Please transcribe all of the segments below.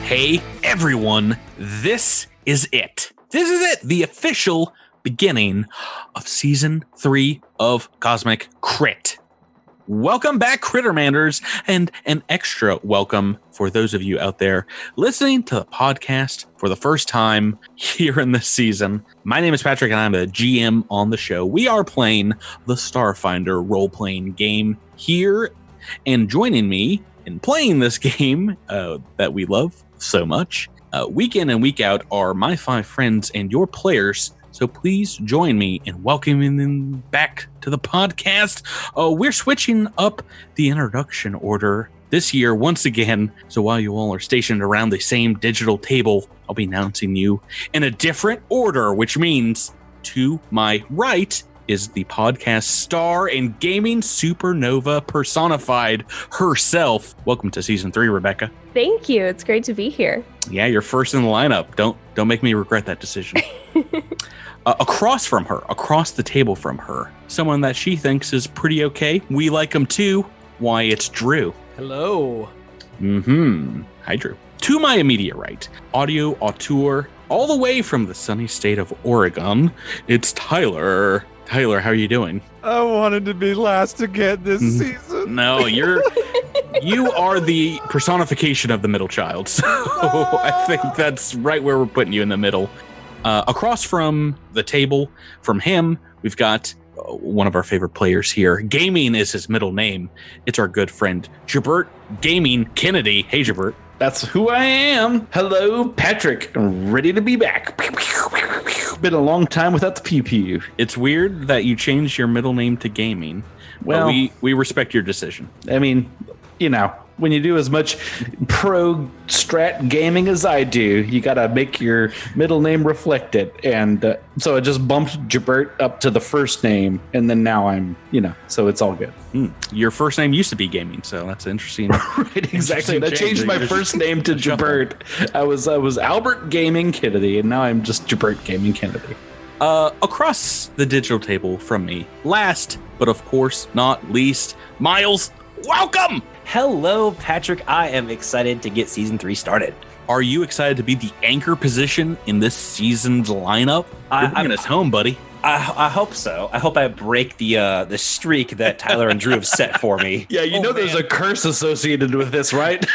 Hey everyone, this is it. This is it, the official beginning of Season 3 of Cosmic Crit. Welcome back, Crittermanders, and an extra welcome for those of you out there listening to the podcast for the first time here in this season. My name is Patrick, and I'm the GM on the show. We are playing the Starfinder role-playing game here, and joining me in playing this game that we love so much, week in and week out, are my 5 friends and your players. So please join me in welcoming them back to the podcast. We're switching up the introduction order this year once again. So while you all are stationed around the same digital table, I'll be announcing you in a different order, which means to my right is the podcast star and gaming supernova personified herself. Welcome to Season 3, Rebecca. Thank you. It's great to be here. Yeah, you're first in the lineup. Don't make me regret that decision. Across the table from her, someone that she thinks is pretty okay. We like him too. Why, it's Drew. Hello. Hi, Drew. To my immediate right, audio auteur, all the way from the sunny state of Oregon, it's Tyler. Tyler, how are you doing? I wanted to be last again this season. No, you are the personification of the middle child. So I think that's right where we're putting you, in the middle. Across from the table from him, we've got one of our favorite players here. Gaming is his middle name. It's our good friend, Jabert Gaming Kennedy. Hey, Jabert. That's who I am. Hello, Patrick. I'm ready to be back. Been a long time without the pew-pew. It's weird that you changed your middle name to Gaming. Well, we respect your decision. I mean, you know, when you do as much pro strat gaming as I do, you got to make your middle name reflect it. And so I just bumped Jabert up to the first name. And then now I'm, so it's all good. Your first name used to be Gaming, so that's interesting. Right, exactly. I changed my first name to Jabert. I was Albert Gaming Kennedy, and now I'm just Jabert Gaming Kennedy. Across the digital table from me, last, but of course not least, Miles, welcome! Hello, Patrick. I am excited to get Season 3 started. Are you excited to be the anchor position in this season's lineup? You're bringing us home, buddy. I hope so. I hope I break the streak that Tyler and Drew have set for me. Yeah, there's a curse associated with this, right?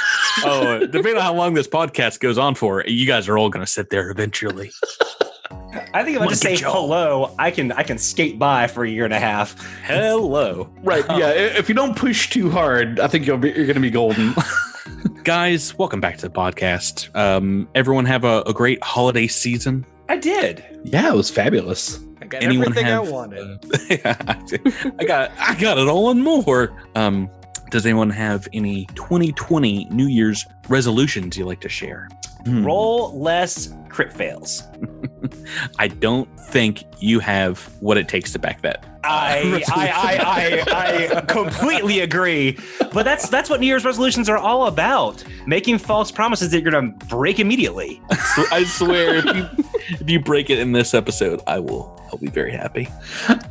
Depending on how long this podcast goes on for, you guys are all going to sit there eventually. I think if I just say hello, I can skate by for a year and a half. Hello. Right, yeah. If you don't push too hard, I think you're going to be golden. Guys, welcome back to the podcast. Everyone have a great holiday season? I did. Yeah, it was fabulous. I got everything I wanted. I got it all and more. Does anyone have any 2020 New Year's resolutions you like to share? Roll less crit fails. I don't think you have what it takes to back that. I completely agree. But that's what New Year's resolutions are all about. Making false promises that you're going to break immediately. I swear, if you break it in this episode, I'll be very happy.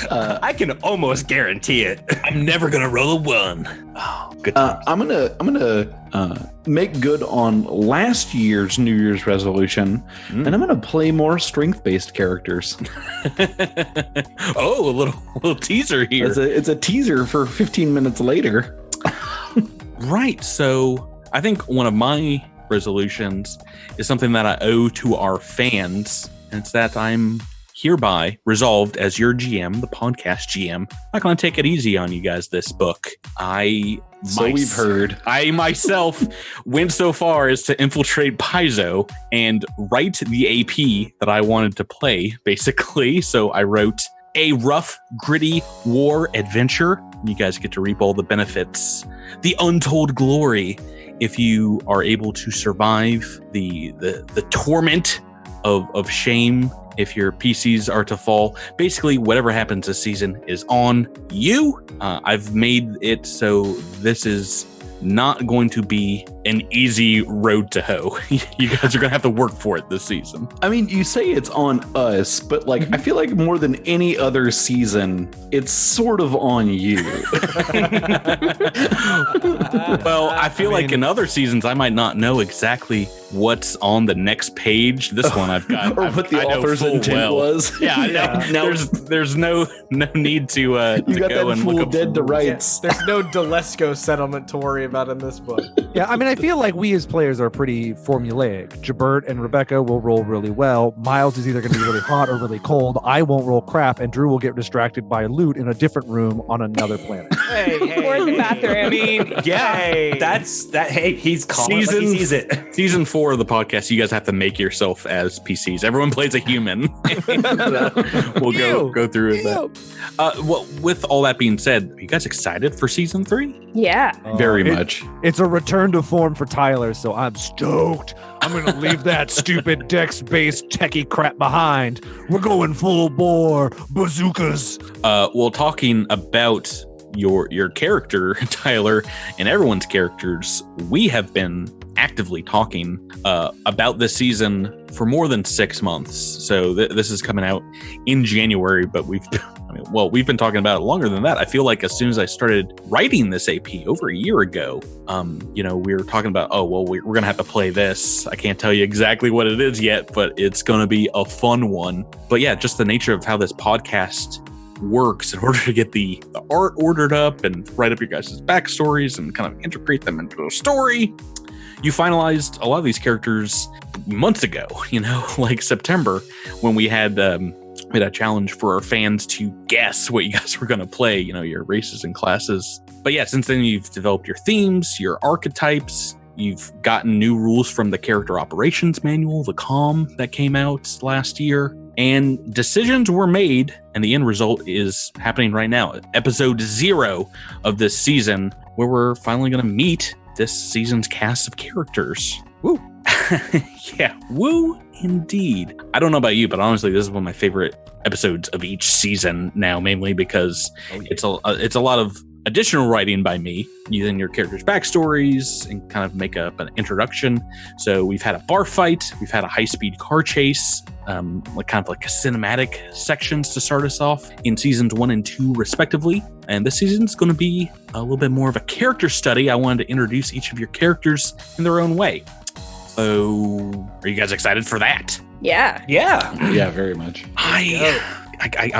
I can almost guarantee it. I'm never going to roll a 1. Oh, good times. I'm gonna make good on last year's New Year's resolution, and I'm gonna play more strength-based characters. Oh, a little teaser here. It's a teaser for 15 minutes later. Right. So I think one of my resolutions is something that I owe to our fans, and it's that I'm hereby resolved as your GM, the podcast GM. I'm not going to take it easy on you guys this book. We've heard. I myself went so far as to infiltrate Paizo and write the AP that I wanted to play, basically. So I wrote a rough, gritty war adventure. You guys get to reap all the benefits, the untold glory, if you are able to survive the torment of shame. If your PCs are to fall, basically whatever happens this season is on you. I've made it so this is not going to be an easy road to hoe. You guys are going to have to work for it this season. I mean, you say it's on us, but I feel like more than any other season, it's sort of on you. Well, I feel like in other seasons, I might not know exactly what's on the next page. This one I've got. Or what the author's intent was. Yeah, No. there's no need to You got go that and fool look up dead to rules. rights. There's no Delesco settlement to worry about in this book. Yeah, I mean, I feel like we as players are pretty formulaic. Jabert and Rebecca will roll really well. Miles is either going to be really hot or really cold. I won't roll crap, and Drew will get distracted by loot in a different room on another planet. Hey, Or in the bathroom. I mean, yeah, Hey. that's that. Hey, he's calling it like he sees it. Season 4 of the podcast, you guys have to make yourself as PCs. Everyone plays a human. We'll go through that. Well, with all that being said, are you guys excited for season 3? Yeah. Very much. It's a return to form for Tyler, so I'm stoked. I'm going to leave that stupid dex-based techie crap behind. We're going full bore bazookas. Well, talking about your character, Tyler, and everyone's characters, we have been actively talking about this season for more than 6 months. So this is coming out in January, but we've been talking about it longer than that. I feel like as soon as I started writing this AP over a year ago, we were talking about, we're going to have to play this. I can't tell you exactly what it is yet, but it's going to be a fun one. But yeah, just the nature of how this podcast works in order to get the art ordered up and write up your guys' backstories and kind of integrate them into a story. You finalized a lot of these characters months ago, like September, when we had a challenge for our fans to guess what you guys were going to play, your races and classes. But yeah, since then you've developed your themes, your archetypes. You've gotten new rules from the Character Operations Manual, the COM that came out last year. And decisions were made, and the end result is happening right now. Episode 0 of this season, where we're finally going to meet this season's cast of characters. Woo! Yeah, woo indeed. I don't know about you, but honestly, this is one of my favorite episodes of each season now, mainly because it's a lot of additional writing by me, using your characters' backstories and kind of make up an introduction. So we've had a bar fight, we've had a high-speed car chase, like a cinematic sections to start us off in seasons 1 and 2 respectively. And this season's going to be a little bit more of a character study. I wanted to introduce each of your characters in their own way. So are you guys excited for that? Yeah. Yeah, very much. I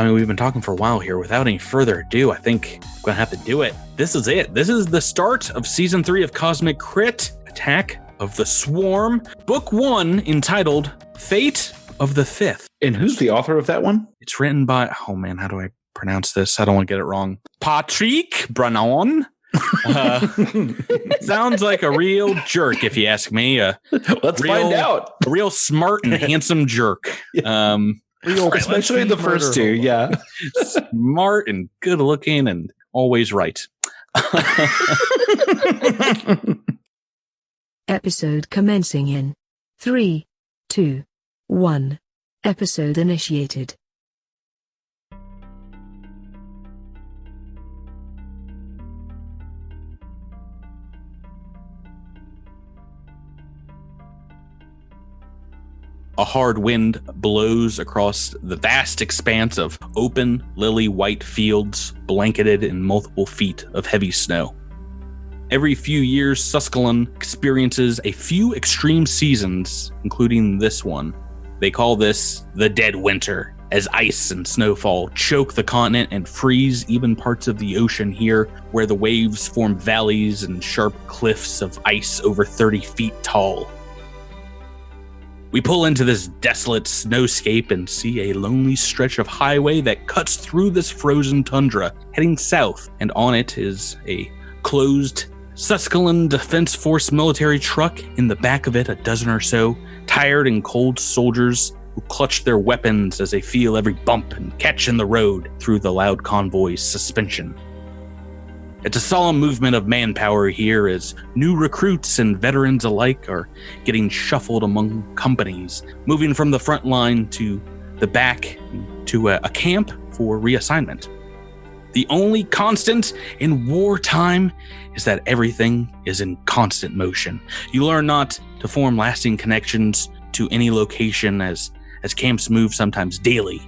mean, we've been talking for a while here. Without any further ado, I think I'm going to have to do it. This is it. This is the start of Season 3 of Cosmic Crit, Attack of the Swarm, Book 1, entitled Fate of the Fifth. And who's the author of that one? It's written by, how do I pronounce this? I don't want to get it wrong. Patrick Brannon. Sounds like a real jerk, if you ask me. Let's find out. A real smart and handsome jerk. Especially in the first two, yeah. Smart and good looking and always right. Episode commencing in 3, 2, 1. Episode initiated. A hard wind blows across the vast expanse of open, lily-white fields blanketed in multiple feet of heavy snow. Every few years, Suskillon experiences a few extreme seasons, including this one. They call this the Dead Winter, as ice and snowfall choke the continent and freeze even parts of the ocean here, where the waves form valleys and sharp cliffs of ice over 30 feet tall. We pull into this desolate snowscape and see a lonely stretch of highway that cuts through this frozen tundra, heading south, and on it is a closed Suskillon Defense Force military truck. In the back of it, a dozen or so tired and cold soldiers who clutch their weapons as they feel every bump and catch in the road through the loud convoy's suspension. It's a solemn movement of manpower here as new recruits and veterans alike are getting shuffled among companies, moving from the front line to the back to a camp for reassignment. The only constant in wartime is that everything is in constant motion. You learn not to form lasting connections to any location as camps move sometimes daily,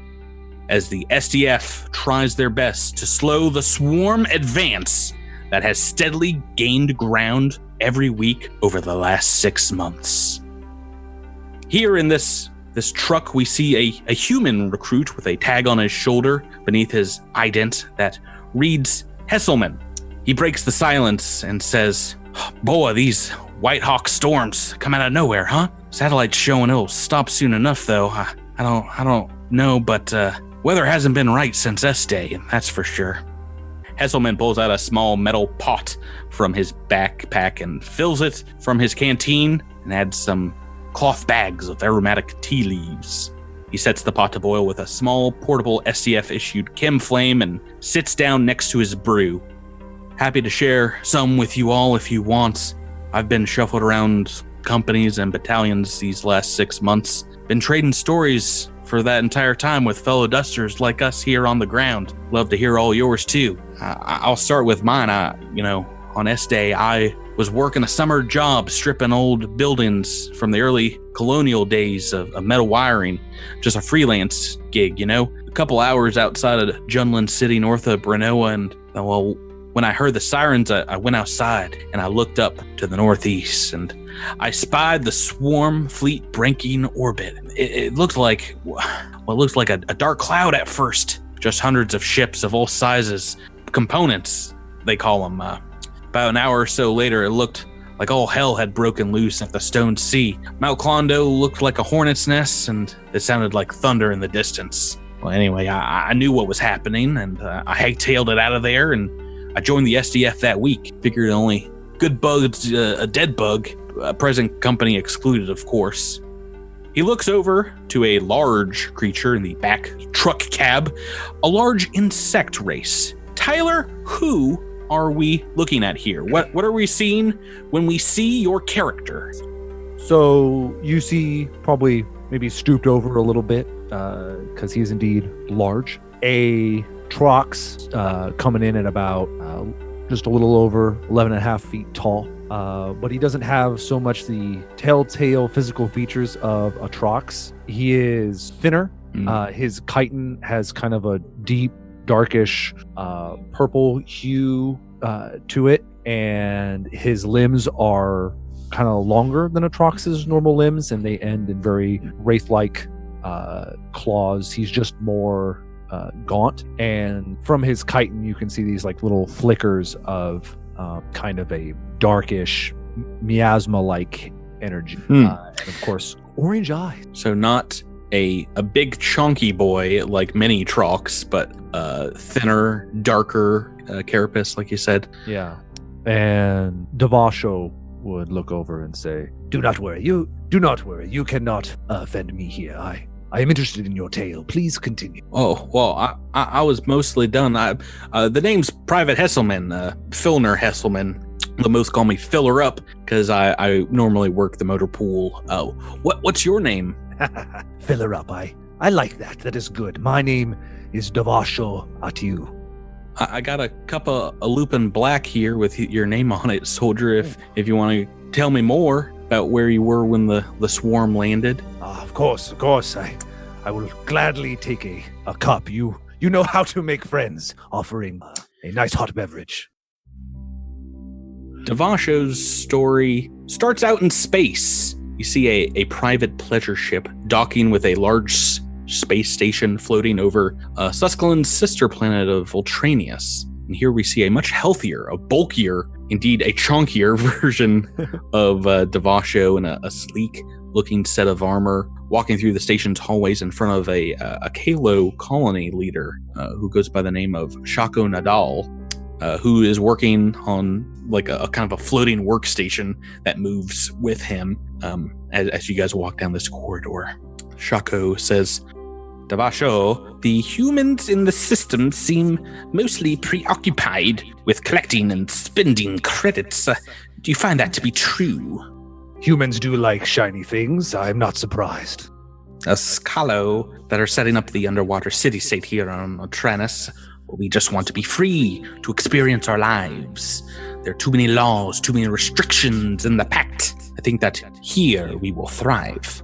as the SDF tries their best to slow the swarm advance that has steadily gained ground every week over the last 6 months. Here in this truck, we see a human recruit with a tag on his shoulder beneath his ident that reads Hesselman. He breaks the silence and says, "Boy, these White Hawk storms come out of nowhere, huh? Satellite's showing it'll stop soon enough, though. I don't know, but weather hasn't been right since S-Day, that's for sure." Hesselman pulls out a small metal pot from his backpack and fills it from his canteen and adds some cloth bags of aromatic tea leaves. He sets the pot to boil with a small portable SDF-issued chem flame and sits down next to his brew. "Happy to share some with you all if you want. I've been shuffled around companies and battalions these last 6 months. Been trading stories for that entire time with fellow dusters like us here on the ground. Love to hear all yours too. I'll start with mine. On S-Day, I was working a summer job stripping old buildings from the early colonial days of metal wiring. Just a freelance gig, A couple hours outside of Junlin City, north of Brenoa, and when I heard the sirens, I went outside and I looked up to the northeast and I spied the swarm fleet breaking orbit. It looked like what looks like a dark cloud at first. Just hundreds of ships of all sizes, components, they call them. About an hour or so later, it looked like all hell had broken loose at the Stone Sea. Mount Clondo looked like a hornet's nest, and it sounded like thunder in the distance. Well, anyway, I knew what was happening, and I hightailed it out of there, and I joined the SDF that week. Figured only good bug's a dead bug, present company excluded, of course." He looks over to a large creature in the back truck cab, a large insect race. "Tyler, who are we looking at here? What are we seeing when we see your character?" So you see, probably maybe stooped over a little bit, because he is indeed large. A Trox coming in at about just a little over 11 and a half feet tall. But he doesn't have so much the telltale physical features of a Trox. He is thinner. His chitin has kind of a deep, darkish purple hue to it, and his limbs are kind of longer than a Trox's normal limbs, and they end in very wraith-like claws. He's just more gaunt, and from his chitin you can see these like little flickers of kind of a darkish miasma-like energy, and of course orange eyes. So not a big chunky boy like many Trox, but thinner, darker carapace, like you said. Yeah. And Devasho would look over and say, Do not worry. You cannot offend me here. I am interested in your tale. Please continue. Oh, well, I was mostly done. The name's Private Hesselman, Filner Hesselman. The most call me Filler Up because I normally work the motor pool. What's your name? Filler Up. I like that. That is good. My name is Devasho Atu. I got a cup of a Lupin Black here with your name on it, soldier. If you want to tell me more about where you were when the swarm landed. Of course. I will gladly take a cup. You know how to make friends, offering a nice hot beverage. Devasho's story starts out in space. You see a private pleasure ship docking with a large space station floating over Suskillon's sister planet of Voltranius. And here we see a much healthier, a bulkier, indeed a chunkier version of Devasho in a sleek-looking set of armor, walking through the station's hallways in front of a Kalo colony leader who goes by the name of Shako Nadal, who is working on like a kind of a floating workstation that moves with him as you guys walk down this corridor. Shako says, Devasho, the humans in the system seem mostly preoccupied with collecting and spending credits. Do you find that to be true? Humans do like shiny things. I'm not surprised. A Skalo that are setting up the underwater city-state here on Otranus. We just want to be free to experience our lives. There are too many laws, too many restrictions in the pact. I think that here we will thrive.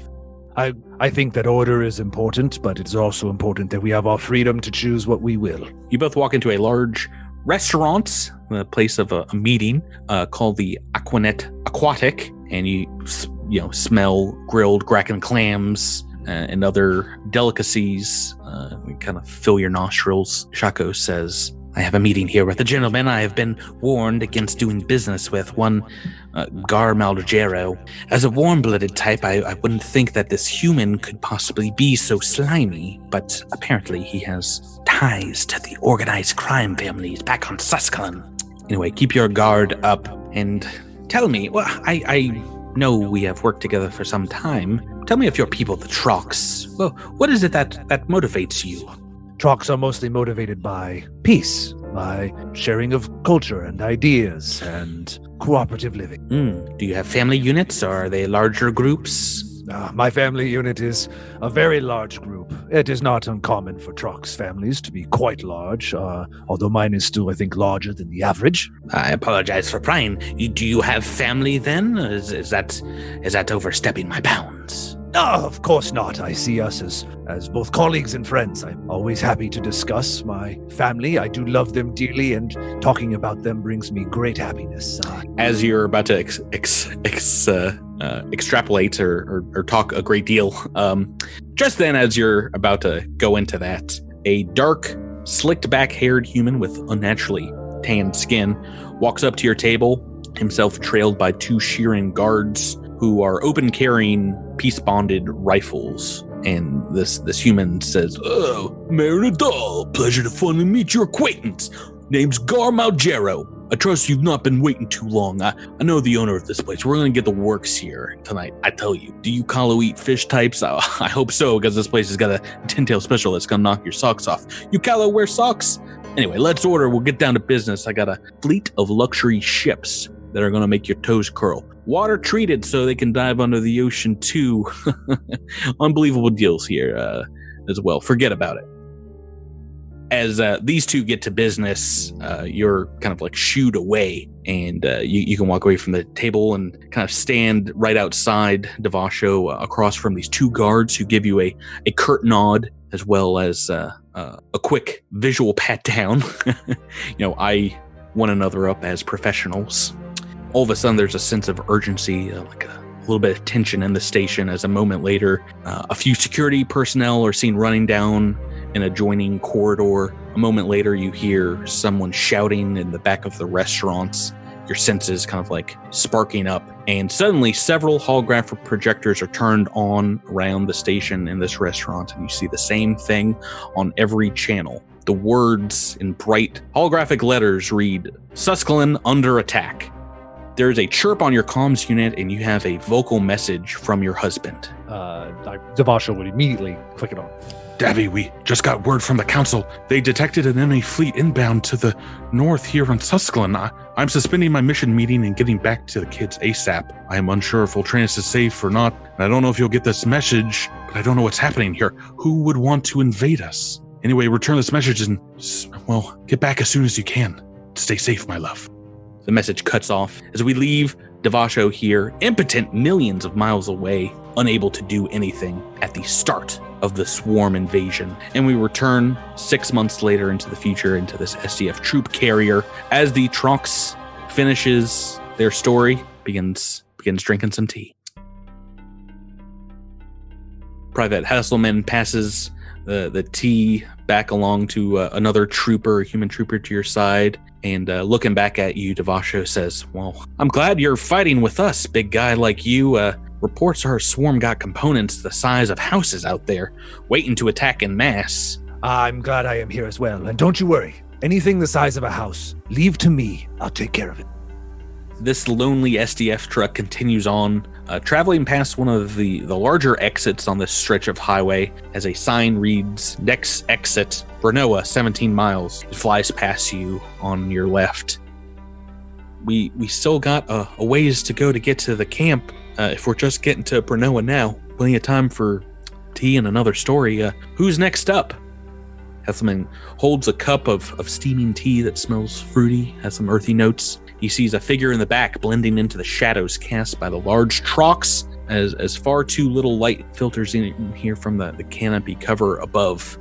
I think that order is important, but it's also important that we have our freedom to choose what we will. You both walk into a large restaurant, the place of a meeting, called the Aquatic, and you smell grilled Kraken clams and other delicacies. Kind of fill your nostrils. Shako says, I have a meeting here with a gentleman I have been warned against doing business with, one Gar Maldegero. As a warm-blooded type, I wouldn't think that this human could possibly be so slimy, but apparently he has ties to the organized crime families back on Suskillon. Anyway, keep your guard up and tell me, well, I know we have worked together for some time. Tell me if your people, the Trox, well, what is it that motivates you? Trox are mostly motivated by peace, by sharing of culture and ideas and cooperative living. Do you have family units, or are they larger groups? My family unit is a very large group. It is not uncommon for Trox families to be quite large, although mine is still, I think, larger than the average. I apologize for prying. Do you have family then? Is that overstepping my bounds? No, of course not. I see us as both colleagues and friends. I'm always happy to discuss my family. I do love them dearly, and talking about them brings me great happiness. As you're about to extrapolate or talk a great deal, just then as you're about to go into that, a dark, slicked back-haired human with unnaturally tanned skin walks up to your table, himself trailed by two shearing guards who are open-carrying, peace-bonded rifles. And this human says, "Oh, Marinadal, pleasure to finally meet your acquaintance. Name's Gar Maldegero. I trust you've not been waiting too long. I know the owner of this place. We're going to get the works here tonight, I tell you. Do you Kalo eat fish types? I hope so, because this place has got a 10-tail special that's going to knock your socks off. You Kalo wear socks? Anyway, let's order. We'll get down to business. I got a fleet of luxury ships that are going to make your toes curl. Water treated so they can dive under the ocean too. Unbelievable deals here as well. Forget about it. As these two get to business, you're kind of like shooed away, and you can walk away from the table and kind of stand right outside Devasho across from these two guards who give you a curt nod as well as a quick visual pat down. Eye one another up as professionals. All of a sudden, there's a sense of urgency, like a little bit of tension in the station as a moment later, a few security personnel are seen running down an adjoining corridor. A moment later, you hear someone shouting in the back of the restaurants, your senses kind of like sparking up. And suddenly, several holographic projectors are turned on around the station in this restaurant, and you see the same thing on every channel. The words in bright holographic letters read, Suskillon under attack. There's a chirp on your comms unit, and you have a vocal message from your husband. Devasho would immediately click it on. Davy, we just got word from the council. They detected an enemy fleet inbound to the north here on Suskillon. I'm suspending my mission meeting and getting back to the kids ASAP. I am unsure if Ultranus is safe or not, and I don't know if you'll get this message, but I don't know what's happening here. Who would want to invade us? Anyway, return this message and, well, get back as soon as you can. Stay safe, my love. The message cuts off as we leave Devasho here, impotent millions of miles away, unable to do anything at the start of the swarm invasion. And we return 6 months later into the future, into this SDF troop carrier, as the Trox finishes their story, begins drinking some tea. Private Hasselman passes the tea back along to another trooper, a human trooper to your side, and looking back at you, Devasho says, well, I'm glad you're fighting with us, big guy like you. Reports our swarm got components the size of houses out there, waiting to attack en masse. I'm glad I am here as well, and don't you worry. Anything the size of a house, leave to me. I'll take care of it. This lonely SDF truck continues on, traveling past one of the larger exits on this stretch of highway as a sign reads, next exit, Brnoa, 17 miles. It flies past you on your left. We still got a ways to go to get to the camp. If we're just getting to Brnoa now, plenty of time for tea and another story. Who's next up? Hesselman holds a cup of steaming tea that smells fruity, has some earthy notes. He sees a figure in the back blending into the shadows cast by the large Trox as far too little light filters in here from the canopy cover above.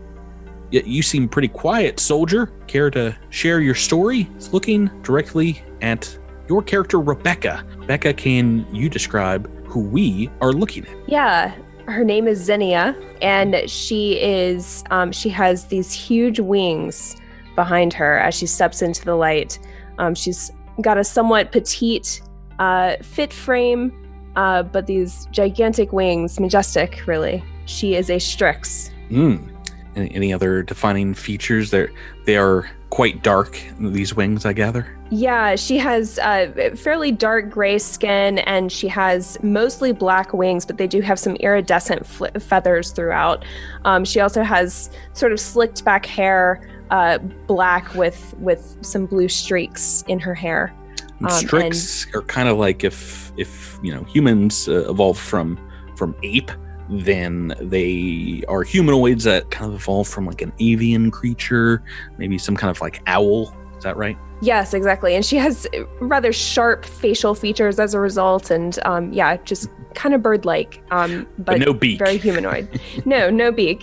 Yet you seem pretty quiet, soldier. Care to share your story? It's looking directly at your character, Rebecca. Rebecca, can you describe who we are looking at? Yeah, her name is Xenia, and she has these huge wings behind her as she steps into the light. She's got a somewhat petite, fit frame, but these gigantic wings, majestic, really. She is a Strix. Any other defining features? They are quite dark, these wings, I gather. Yeah, she has fairly dark gray skin, and she has mostly black wings, but they do have some iridescent feathers throughout. She also has sort of slicked back hair, black with some blue streaks in her hair. Strix are kind of like if humans evolved from ape, then they are humanoids that kind of evolved from like an avian creature, maybe some kind of like owl. Is that right? Yes, exactly. And she has rather sharp facial features as a result, and just kind of bird-like, but no beak. Very humanoid. No beak.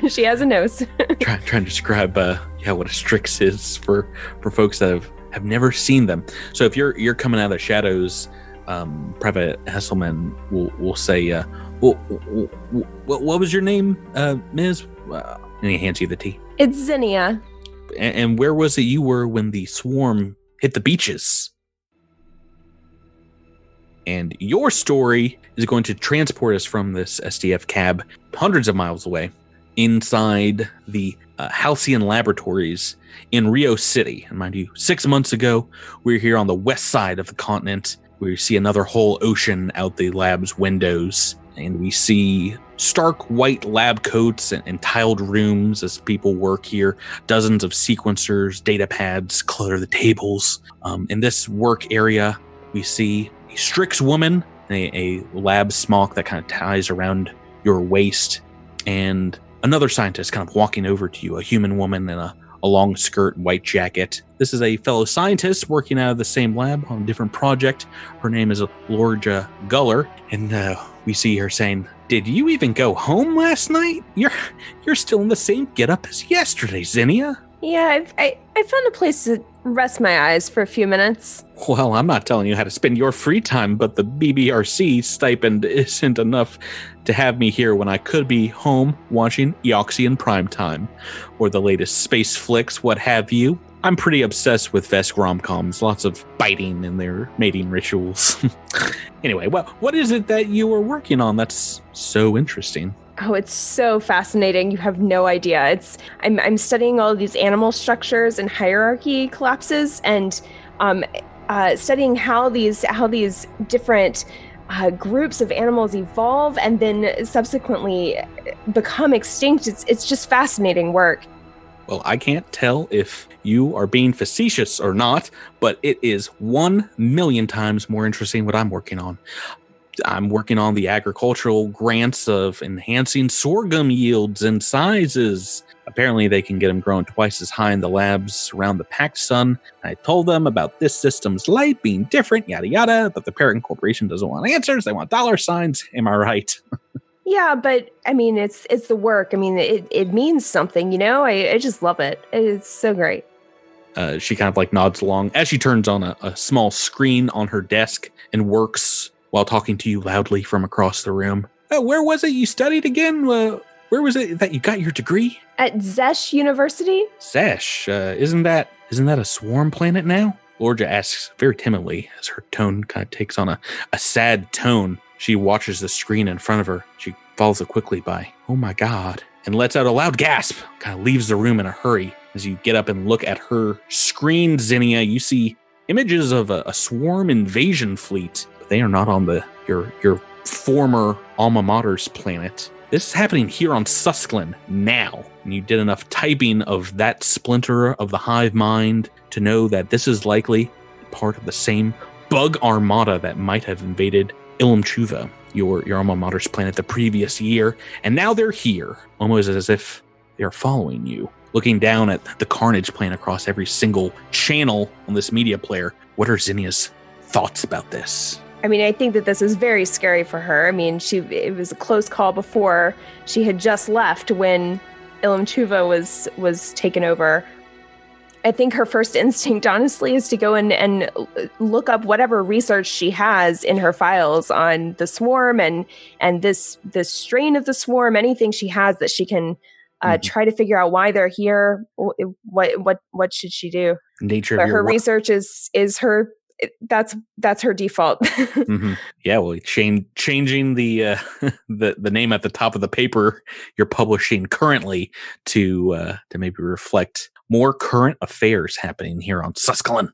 She has a nose. trying to describe what a Strix is for folks that have never seen them. So if you're coming out of the shadows, Private Hesselman will say, what was your name, Ms.? And he hands you the tea. It's Xenia. And where was it you were when the swarm hit the beaches? And your story is going to transport us from this SDF cab hundreds of miles away inside the Halcyon Laboratories in Rio City. And mind you, 6 months ago, we were here on the west side of the continent. We see another whole ocean out the lab's windows. And we see stark white lab coats and tiled rooms as people work here. Dozens of sequencers, data pads clutter the tables. In this work area, we see a Strix woman, a lab smock that kind of ties around your waist, and another scientist kind of walking over to you, a human woman in a long skirt, white jacket. This is a fellow scientist working out of the same lab on a different project. Her name is Lorja Guller, and we see her saying, "Did you even go home last night? You're still in the same getup as yesterday, Xenia." Yeah, I found a place to rest my eyes for a few minutes. Well, I'm not telling you how to spend your free time, but the BBRC stipend isn't enough to have me here when I could be home watching Eoxian Primetime or the latest space flicks, what have you. I'm pretty obsessed with Vesk rom-coms, lots of biting in their mating rituals. Anyway, what is it that you were working on that's so interesting? Oh, it's so fascinating. You have no idea. I'm studying all of these animal structures and hierarchy collapses, and studying how these different groups of animals evolve and then subsequently become extinct. It's just fascinating work. Well, I can't tell if you are being facetious or not, but it is 1,000,000 times more interesting what I'm working on. I'm working on the agricultural grants of enhancing sorghum yields and sizes. Apparently, they can get them growing twice as high in the labs around the packed sun. I told them about this system's light being different, yada yada, but the parent corporation doesn't want answers. They want dollar signs. Am I right? Yeah, but I mean, it's the work. I mean, it means something, you know? I just love it. It's so great. She kind of like nods along as she turns on a small screen on her desk and works while talking to you loudly from across the room. Where was it you studied again? Where was it that you got your degree? At Zesh University? Zesh, isn't that a swarm planet now? Lorja asks very timidly as her tone kind of takes on a sad tone. She watches the screen in front of her. She follows it quickly by, "Oh my God," and lets out a loud gasp. Kind of leaves the room in a hurry. As you get up and look at her screen, Xenia, you see images of a swarm invasion fleet. But they are not on your former alma mater's planet. This is happening here on Suskillon now. And you did enough typing of that splinter of the hive mind to know that this is likely part of the same bug armada that might have invaded Ilum Chuva, your alma mater's planet, the previous year. And now they're here, almost as if they're following you. Looking down at the carnage playing across every single channel on this media player, what are Xenia's thoughts about this? I mean, I think that this is very scary for her. I mean, it was a close call before. She had just left when Ilum Chuva was taken over. I think her first instinct, honestly, is to go in and look up whatever research she has in her files on the swarm and this strain of the swarm. Anything she has that she can try to figure out why they're here. What should she do? Nature but of your her work. research is her. That's her default. Yeah, well, changing the the name at the top of the paper you're publishing currently to maybe reflect more current affairs happening here on Suskillon.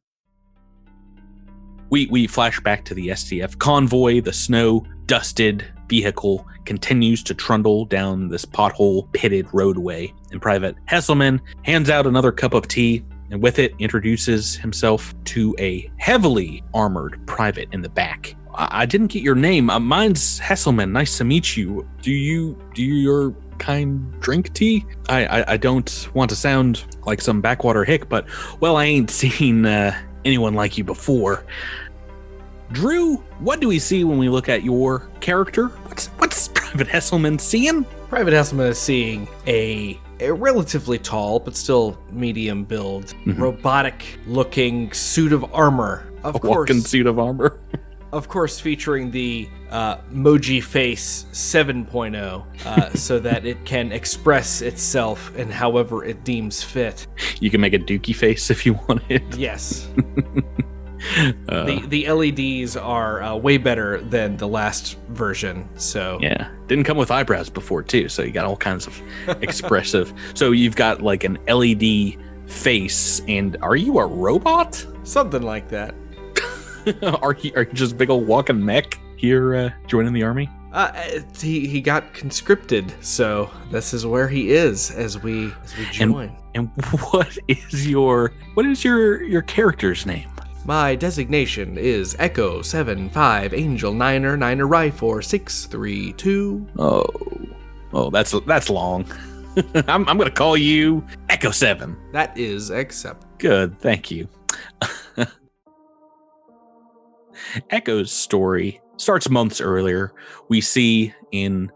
We flash back to the SDF convoy. The snow-dusted vehicle continues to trundle down this pothole-pitted roadway, and Private Hesselman hands out another cup of tea, and with it introduces himself to a heavily armored private in the back. I didn't get your name. Mine's Hesselman. Nice to meet you. Do your kind drink tea? I don't want to sound like some backwater hick, but, well, I ain't seen anyone like you before. Drew, what do we see when we look at your character? What's Private Hesselman seeing? Private Hesselman is seeing a relatively tall but still medium build, robotic-looking suit of armor. Walking suit of armor. Of course, featuring the Moji Face 7.0, so that it can express itself in however it deems fit. You can make a dookie face if you want it. Yes. The LEDs are way better than the last version. So yeah, didn't come with eyebrows before too, so you got all kinds of expressive. So you've got like an LED face, and are you a robot? Something like that. Are you just big old walking mech here joining the army? He got conscripted, so this is where he is as we join. And what is your character's name? My designation is Echo 75 Angel Niner Niner Rifle 632. Oh, that's long. I'm gonna call you Echo 7. That is acceptable. Good, thank you. Echo's story starts months earlier. We see in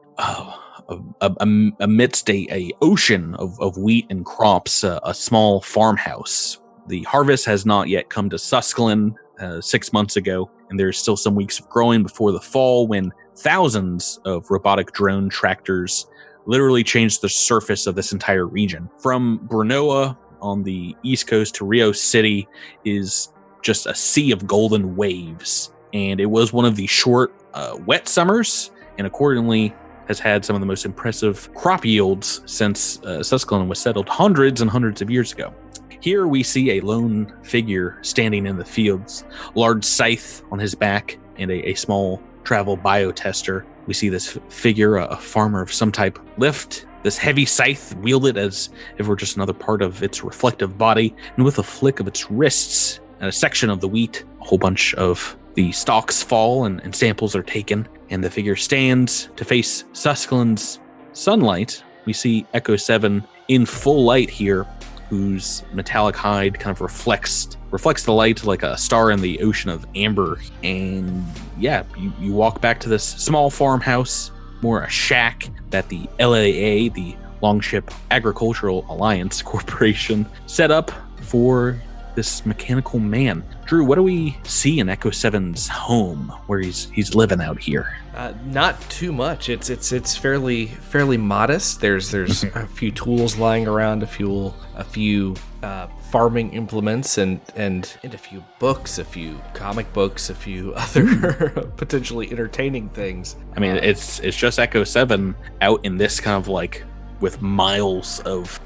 amidst a ocean of wheat and crops, a small farmhouse. The harvest has not yet come to Suskillon 6 months ago, and there's still some weeks of growing before the fall when thousands of robotic drone tractors literally changed the surface of this entire region. From Brnoa on the east coast to Rio City is just a sea of golden waves, and it was one of the short, wet summers, and accordingly has had some of the most impressive crop yields since Suskillon was settled hundreds and hundreds of years ago. Here we see a lone figure standing in the fields, large scythe on his back, and a small travel biotester. We see this figure, a farmer of some type, lift this heavy scythe, wielded as if it were just another part of its reflective body, and with a flick of its wrists and a section of the wheat, a whole bunch of the stalks fall and samples are taken, and the figure stands to face Suskillon's sunlight. We see Echo 7 in full light here, whose metallic hide kind of reflects the light like a star in the ocean of amber. And yeah, you walk back to this small farmhouse, more a shack that the LAA, the Longship Agricultural Alliance Corporation, set up for this mechanical man. Drew, what do we see in Echo 7's home where he's living out here? Not too much. It's fairly modest. There's a few tools lying around, a few farming implements, and a few books, a few comic books, a few other potentially entertaining things. I mean, it's just Echo 7 out in this kind of like with miles of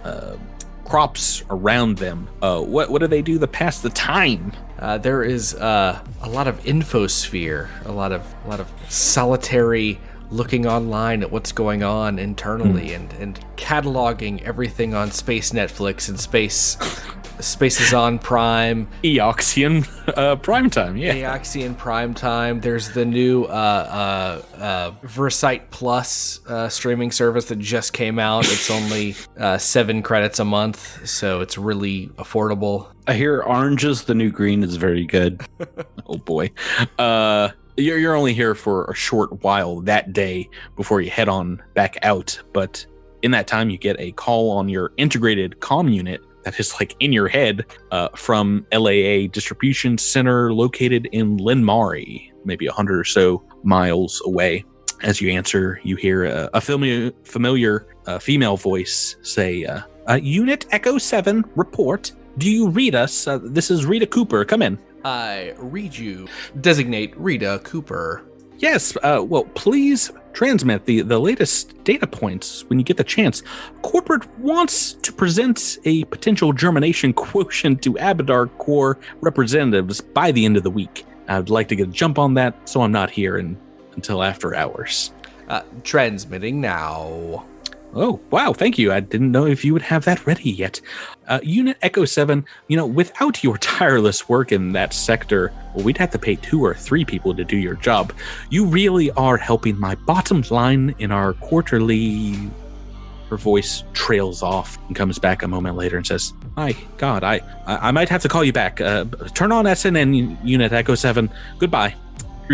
crops around them. What do they do to pass the time? There is a lot of infosphere, a lot of solitary looking online at what's going on internally, and cataloging everything on Space Netflix and Spaces on Prime. Eoxian Primetime, yeah. Eoxian Primetime. There's the new Versite Plus streaming service that just came out. It's only 7 credits a month, so it's really affordable. I hear Orange is the New Green is very good. Oh boy. You're only here for a short while that day before you head on back out, but in that time you get a call on your integrated comm unit that is like in your head from LAA Distribution Center located in Linmari, maybe 100 or so miles away. As you answer, you hear a familiar female voice say, Unit Echo 7, report. Do you read us? This is Rita Cooper. Come in. I read you. Designate Rita Cooper. Yes, well, please transmit the latest data points when you get the chance. Corporate wants to present a potential germination quotient to Abadar Corps representatives by the end of the week. I'd like to get a jump on that, so I'm not here until after hours. Transmitting now. Oh, wow, thank you. I didn't know if you would have that ready yet. Unit Echo 7, without your tireless work in that sector, well, we'd have to pay 2 or 3 people to do your job. You really are helping my bottom line in our quarterly... Her voice trails off and comes back a moment later and says, my God, I might have to call you back. Turn on SNN, Unit Echo 7. Goodbye.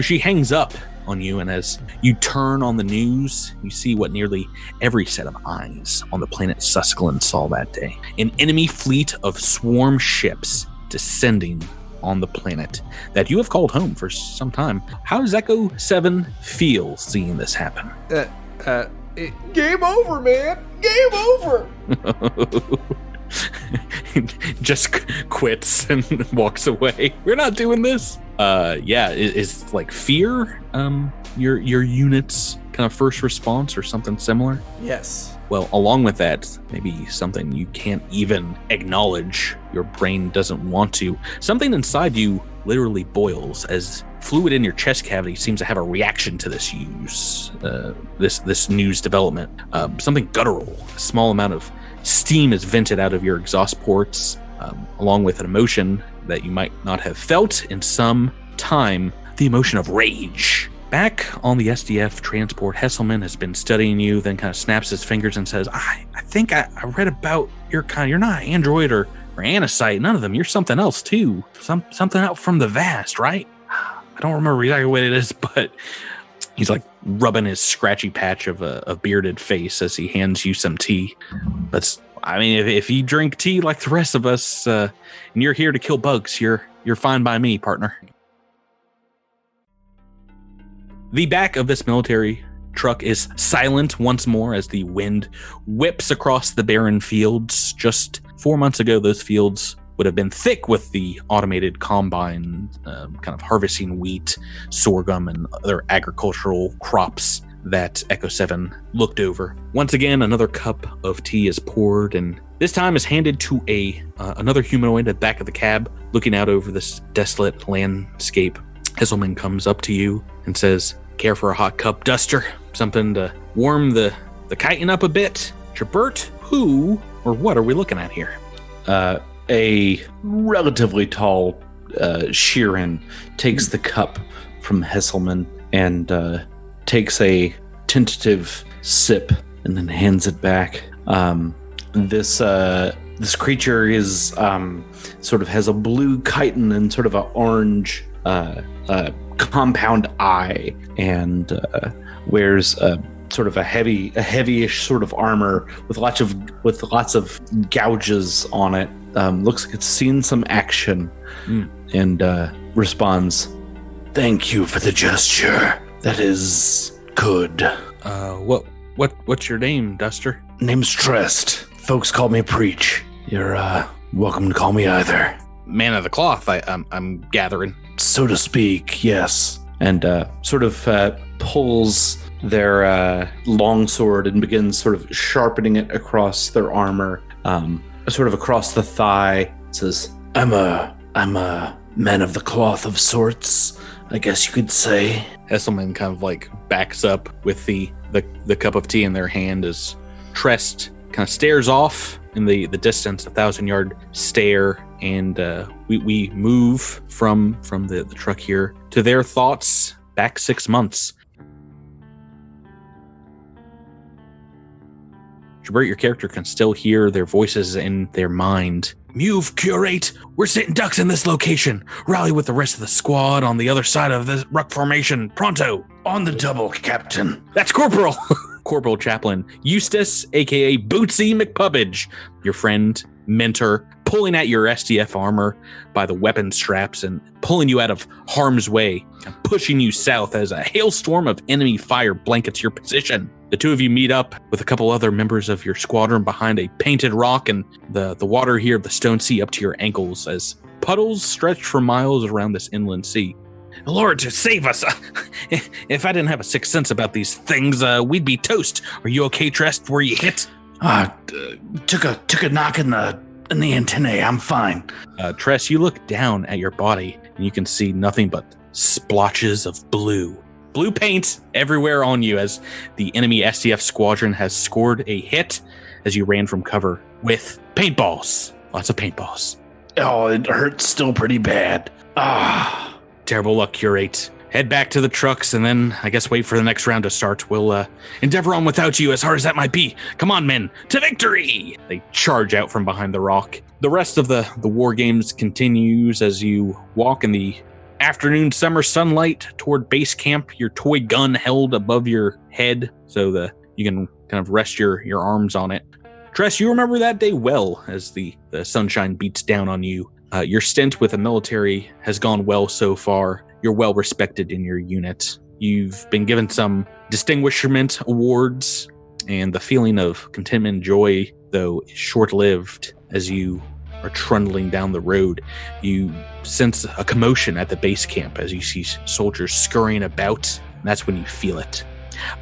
She hangs up on you, and as you turn on the news, you see what nearly every set of eyes on the planet Suskillon saw that day. An enemy fleet of swarm ships descending on the planet that you have called home for some time. How does Echo 7 feel seeing this happen? Game over, man. Game over. Just quits and walks away. We're not doing this. Is like fear your unit's kind of first response or something similar? Yes. Well, along with that, maybe something you can't even acknowledge, your brain doesn't want to. Something inside you literally boils as fluid in your chest cavity seems to have a reaction to this this news development. Something guttural. A small amount of steam is vented out of your exhaust ports, along with an emotion that you might not have felt in some time, the emotion of rage. Back on the SDF transport, Hesselman has been studying you, then kind of snaps his fingers and says, I think I read about your kind. You're not an android or Anacite, none of them. You're something else too. Something out from the vast, right? I don't remember exactly what it is, but he's like rubbing his scratchy patch of a bearded face as he hands you some tea. But I mean, if you drink tea like the rest of us, and you're here to kill bugs, you're fine by me, partner. The back of this military truck is silent once more as the wind whips across the barren fields. Just 4 months ago, those fields would have been thick with the automated combine, kind of harvesting wheat, sorghum, and other agricultural crops that Echo 7 looked over. Once again, another cup of tea is poured, and this time is handed to another humanoid at the back of the cab, looking out over this desolate landscape. Hesselman comes up to you and says, care for a hot cup, Duster? Something to warm the chitin up a bit? Jabert, who or what are we looking at here? A relatively tall Sheeran takes the cup from Hesselman and takes a tentative sip and then hands it back. This creature is sort of has a blue chitin and sort of an orange compound eye, and wears sort of a heavyish sort of armor with lots of gouges on it. Looks like it's seen some action, and responds, "Thank you for the gesture. That is good." What's your name, Duster? Name's Trest. Folks call me Preach. You're welcome to call me either. Man of the cloth, I'm gathering. So to speak, yes. And sort of pulls their longsword and begins sort of sharpening it across their armor, sort of across the thigh. Says, I'm a man of the cloth of sorts, I guess you could say. Hesselman kind of like backs up with the cup of tea in their hand as Trest kind of stares off in the distance, 1,000-yard stare, and we move from the truck here to their thoughts back 6 months. Jabert, your character can still hear their voices in their mind. Move, curate! We're sitting ducks in this location. Rally with the rest of the squad on the other side of the ruck formation. Pronto! On the double, Captain. That's Corporal! Corporal Chaplain Eustace, a.k.a. Bootsy McPubbage, your friend mentor, pulling at your SDF armor by the weapon straps and pulling you out of harm's way, and pushing you south as a hailstorm of enemy fire blankets your position. The two of you meet up with a couple other members of your squadron behind a painted rock and the water here of the Stone Sea up to your ankles as puddles stretch for miles around this inland sea. Lord, to save us! If I didn't have a sixth sense about these things, we'd be toast. Are you okay, Trest? Were you hit? Took a knock in the antennae. I'm fine. Trest, you look down at your body and you can see nothing but splotches of blue. Blue paint everywhere on you as the enemy SDF squadron has scored a hit as you ran from cover with paintballs. Lots of paintballs. Oh, it hurts still pretty bad. Terrible luck, Curate. Head back to the trucks and then I guess wait for the next round to start. We'll endeavor on without you, as hard as that might be. Come on, men, to victory! They charge out from behind the rock. The rest of the war games continues as you walk in the afternoon summer sunlight toward base camp, your toy gun held above your head so you can kind of rest your arms on it. Tress, you remember that day well as the sunshine beats down on you. Your stint with the military has gone well so far. You're well respected in your unit. You've been given some distinguishment awards, and the feeling of contentment and joy, though, is short-lived as you are trundling down the road. You sense a commotion at the base camp as you see soldiers scurrying about, and that's when you feel it.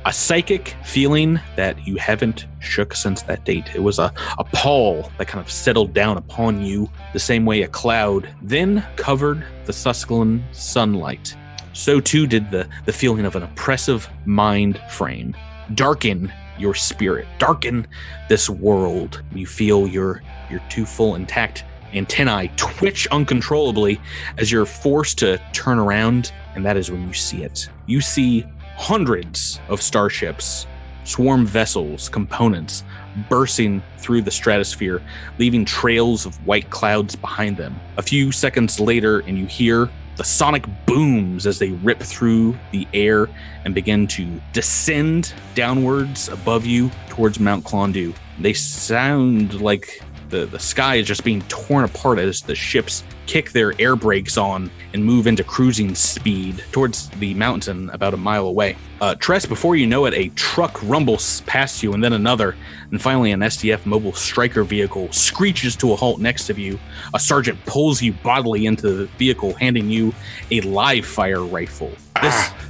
A psychic feeling that you haven't shook since that date. It was a pall that kind of settled down upon you the same way a cloud then covered the Suskillon sunlight. So too did the feeling of an oppressive mind frame darken your spirit, darken this world. You feel your two full intact antennae twitch uncontrollably as you're forced to turn around, and that is when you see it. You see hundreds of starships, swarm vessels, components bursting through the stratosphere, leaving trails of white clouds behind them. A few seconds later, and you hear the sonic booms as they rip through the air and begin to descend downwards above you towards Mount Clondu. They sound like the sky is just being torn apart as the ships kick their air brakes on and move into cruising speed towards the mountain about a mile away. Tress, before you know it, a truck rumbles past you and then another, and finally an SDF mobile striker vehicle screeches to a halt next to you. A sergeant pulls you bodily into the vehicle, handing you a live fire rifle.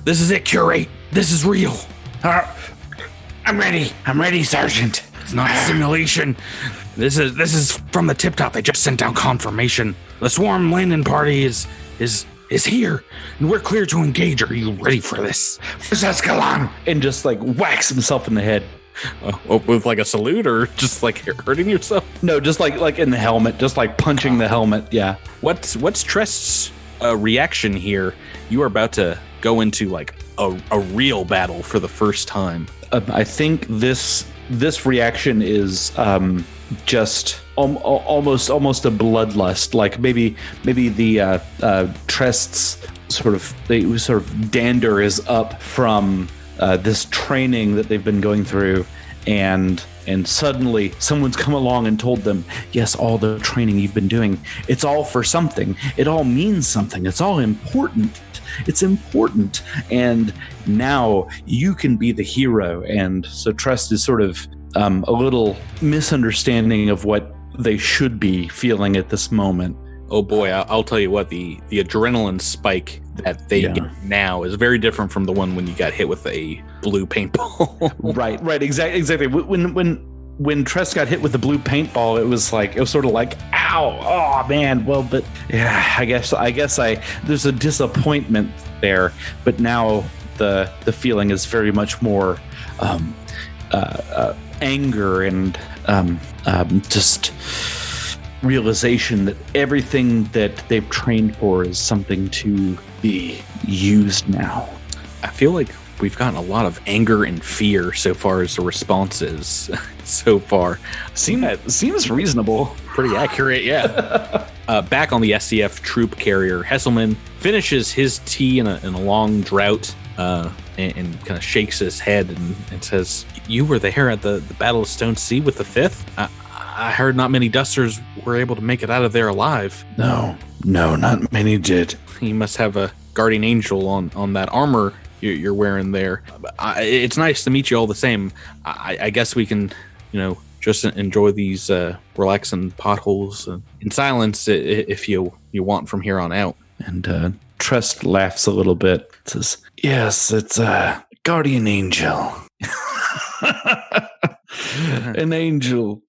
This is it, Curate. This is real. I'm ready, Sergeant. It's not a simulation. This is from the tip top. They just sent down confirmation. The swarm landing party is here, and we're clear to engage. Are you ready for this? Suskillon! And just like whacks himself in the head. With like a salute, or just like hurting yourself? No, just like in the helmet, just like punching the helmet. Yeah. What's Trest's reaction here? You are about to go into like a real battle for the first time. I think this reaction is just almost a bloodlust. Like maybe the Trest's sort of dander is up from this training that they've been going through, and suddenly someone's come along and told them, yes, all the training you've been doing, it's all for something. It all means something. It's all important. It's important. And now you can be the hero. And so Trest is sort of a little misunderstanding of what they should be feeling at this moment. Oh boy, I'll tell you what, the adrenaline spike that they get now is very different from the one when you got hit with a blue paintball. Right, exactly. When Trest got hit with the blue paintball, it was sort of like, ow, oh man. Well, but yeah, I guess there's a disappointment there, but now the feeling is very much more anger and just realization that everything that they've trained for is something to be used now. I feel like we've gotten a lot of anger and fear so far as the responses so far. Seems reasonable. Pretty accurate, yeah. Back on the SCF troop carrier, Hesselman finishes his tea in a long drought and kind of shakes his head and says, "You were there at the Battle of Stone Sea with the 5th? I heard not many dusters were able to make it out of there alive. No, not many did. You must have a guardian angel on that armor you're wearing there. It's nice to meet you all the same. I guess we can, just enjoy these relaxing potholes in silence if you want from here on out. And Trust laughs a little bit. Says, "Yes, it's a guardian angel." An angel.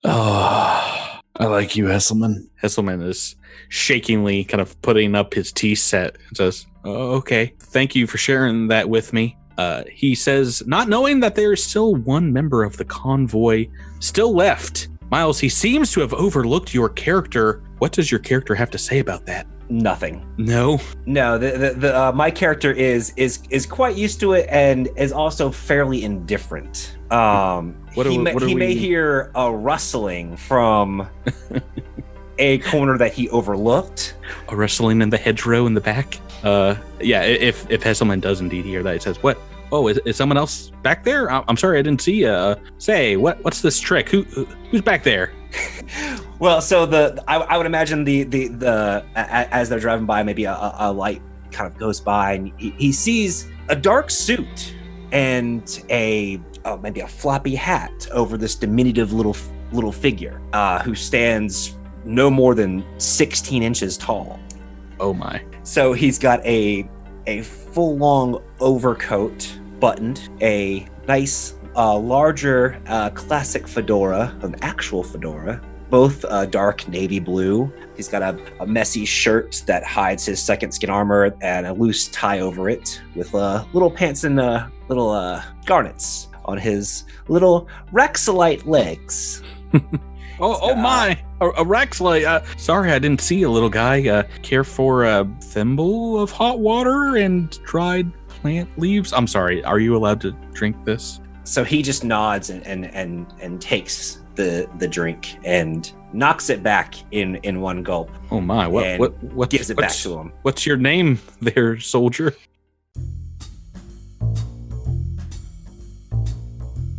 Oh, I like you, Hesselman. Hesselman is shakingly kind of putting up his tea set and says, "Oh, okay. Thank you for sharing that with me." He says, not knowing that there is still one member of the convoy still left. Miles, he seems to have overlooked your character. What does your character have to say about that? Nothing. No. My character is quite used to it and is also fairly indifferent. He may hear a rustling from a corner that he overlooked. A rustling in the hedgerow in the back. If Hesselman does indeed hear that, he says, "What? Oh, is someone else back there? I'm sorry, I didn't see you. Say, what's this trick? Who's back there?" Well, so I would imagine the as they're driving by, maybe a light kind of goes by, and he sees a dark suit and maybe a floppy hat over this diminutive little figure who stands no more than 16 inches tall. Oh my! So he's got a full long overcoat buttoned, a nice larger classic fedora, an actual fedora, both dark navy blue. He's got a messy shirt that hides his second skin armor and a loose tie over it with little pants and little garnets on his little Rexolite legs. Oh my! A Rexolite. Sorry, I didn't see you, little guy. Care for a thimble of hot water and dried plant leaves? I'm sorry. Are you allowed to drink this? So he just nods and takes the drink and knocks it back in one gulp. Oh my! What gives it back to him? What's your name, there, soldier?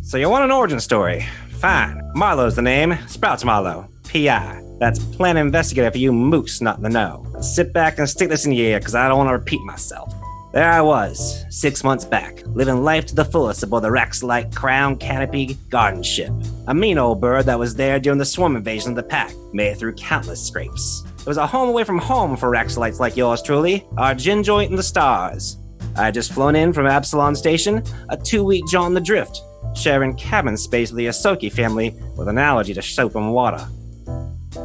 So you want an origin story? Fine. Marlowe's the name. Sprouts Marlowe. P.I. That's Plan Investigator for you mooks not in the know. Sit back and stick this in your ear, because I don't want to repeat myself. There I was, 6 months back, living life to the fullest aboard the Rexolite Crown Canopy garden ship. A mean old bird that was there during the swarm invasion of the pack, made it through countless scrapes. It was a home away from home for Rexolites like yours truly, our gin joint in the stars. I had just flown in from Absalon Station, a 2-week jaunt in the drift, sharing cabin space with the Asoki family with an allergy to soap and water.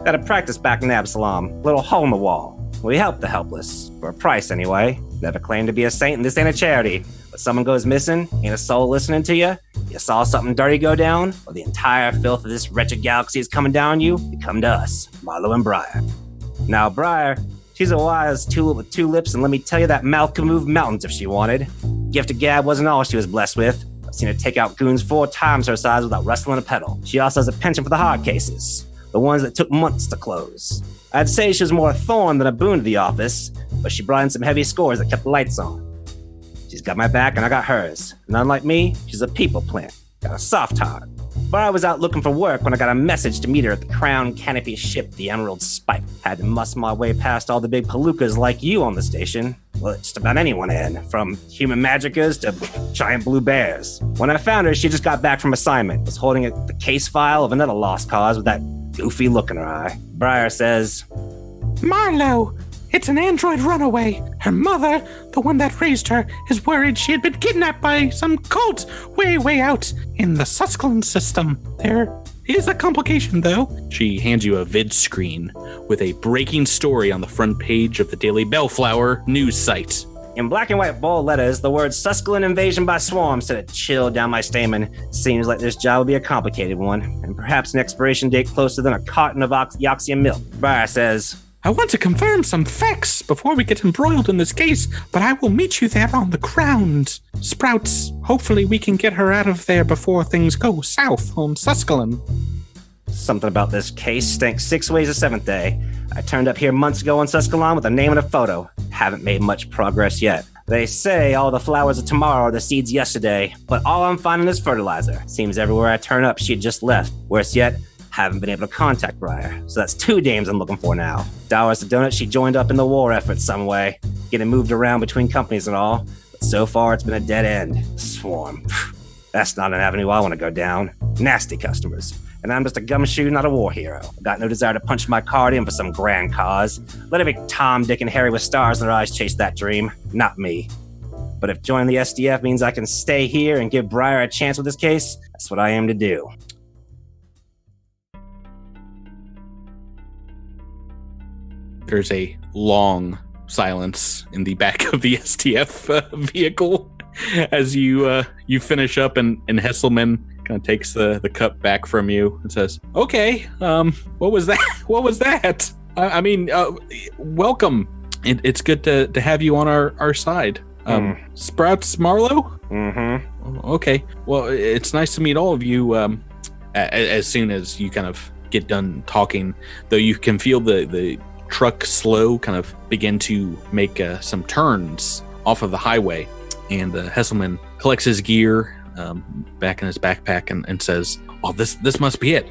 Had a practice back in Absalom, little hole in the wall. We help the helpless, for a price anyway. Never claimed to be a saint, and this ain't a charity. But someone goes missing, ain't a soul listening to you, you saw something dirty go down, or the entire filth of this wretched galaxy is coming down you, you come to us, Marlowe and Briar. Now, Briar, she's a wise tulip with 2 lips, and let me tell you that mouth could move mountains if she wanted. Gift of gab wasn't all she was blessed with. I've seen her take out goons 4 times her size without rustling a pedal. She also has a penchant for the hard cases, the ones that took months to close. I'd say she was more a thorn than a boon to the office, but she brought in some heavy scores that kept the lights on. She's got my back and I got hers. And unlike me, she's a people plant. Got a soft heart. But I was out looking for work when I got a message to meet her at the Crown Canopy ship, the Emerald Spike. Had to muscle my way past all the big palookas like you on the station. Well, just about anyone in, from human magickas to giant blue bears. When I found her, she just got back from assignment. Was holding the case file of another lost cause with that goofy look in her eye. Briar says, "Marlowe, it's an android runaway. Her mother, the one that raised her, is worried she had been kidnapped by some cult way out in the Suskillon system. There is a complication, though." She hands you a vid screen with a breaking story on the front page of the Daily Bellflower news site. In black and white bold letters, the word Suskillon invasion by swarm sent a chill down my stamen. Seems like this job will be a complicated one, and perhaps an expiration date closer than a carton of Yoxium milk. Briar says, "I want to confirm some facts before we get embroiled in this case, but I will meet you there on the ground. Sprouts, hopefully we can get her out of there before things go south on Suskillon." Something about this case stinks 6 ways a 7th day. I turned up here months ago on Suskillon with a name and a photo. Haven't made much progress yet. They say all the flowers of tomorrow are the seeds yesterday, but all I'm finding is fertilizer. Seems everywhere I turn up, she had just left. Worse yet, haven't been able to contact Briar. So that's 2 dames I'm looking for now. Dollars to donut, she joined up in the war effort some way, getting moved around between companies and all. But so far, it's been a dead end. Swarm. That's not an avenue I want to go down. Nasty customers. And I'm just a gumshoe, not a war hero. I've got no desire to punch my card in for some grand cause. Let every Tom, Dick, and Harry with stars in their eyes chase that dream. Not me. But if joining the SDF means I can stay here and give Briar a chance with this case, that's what I aim to do. There's a long silence in the back of the STF vehicle as you finish up, and Hesselman kind of takes the cup back from you and says, "Okay, what was that? What was that? I mean, welcome. It's good to have you on our side. Sprouts Marlowe? Mm-hmm. Okay. Well, it's nice to meet all of you. As soon as you kind of get done talking, though, you can feel the truck slow kind of begin to make some turns off of the highway, and Hesselman collects his gear back in his backpack and says, "Oh, this must be it.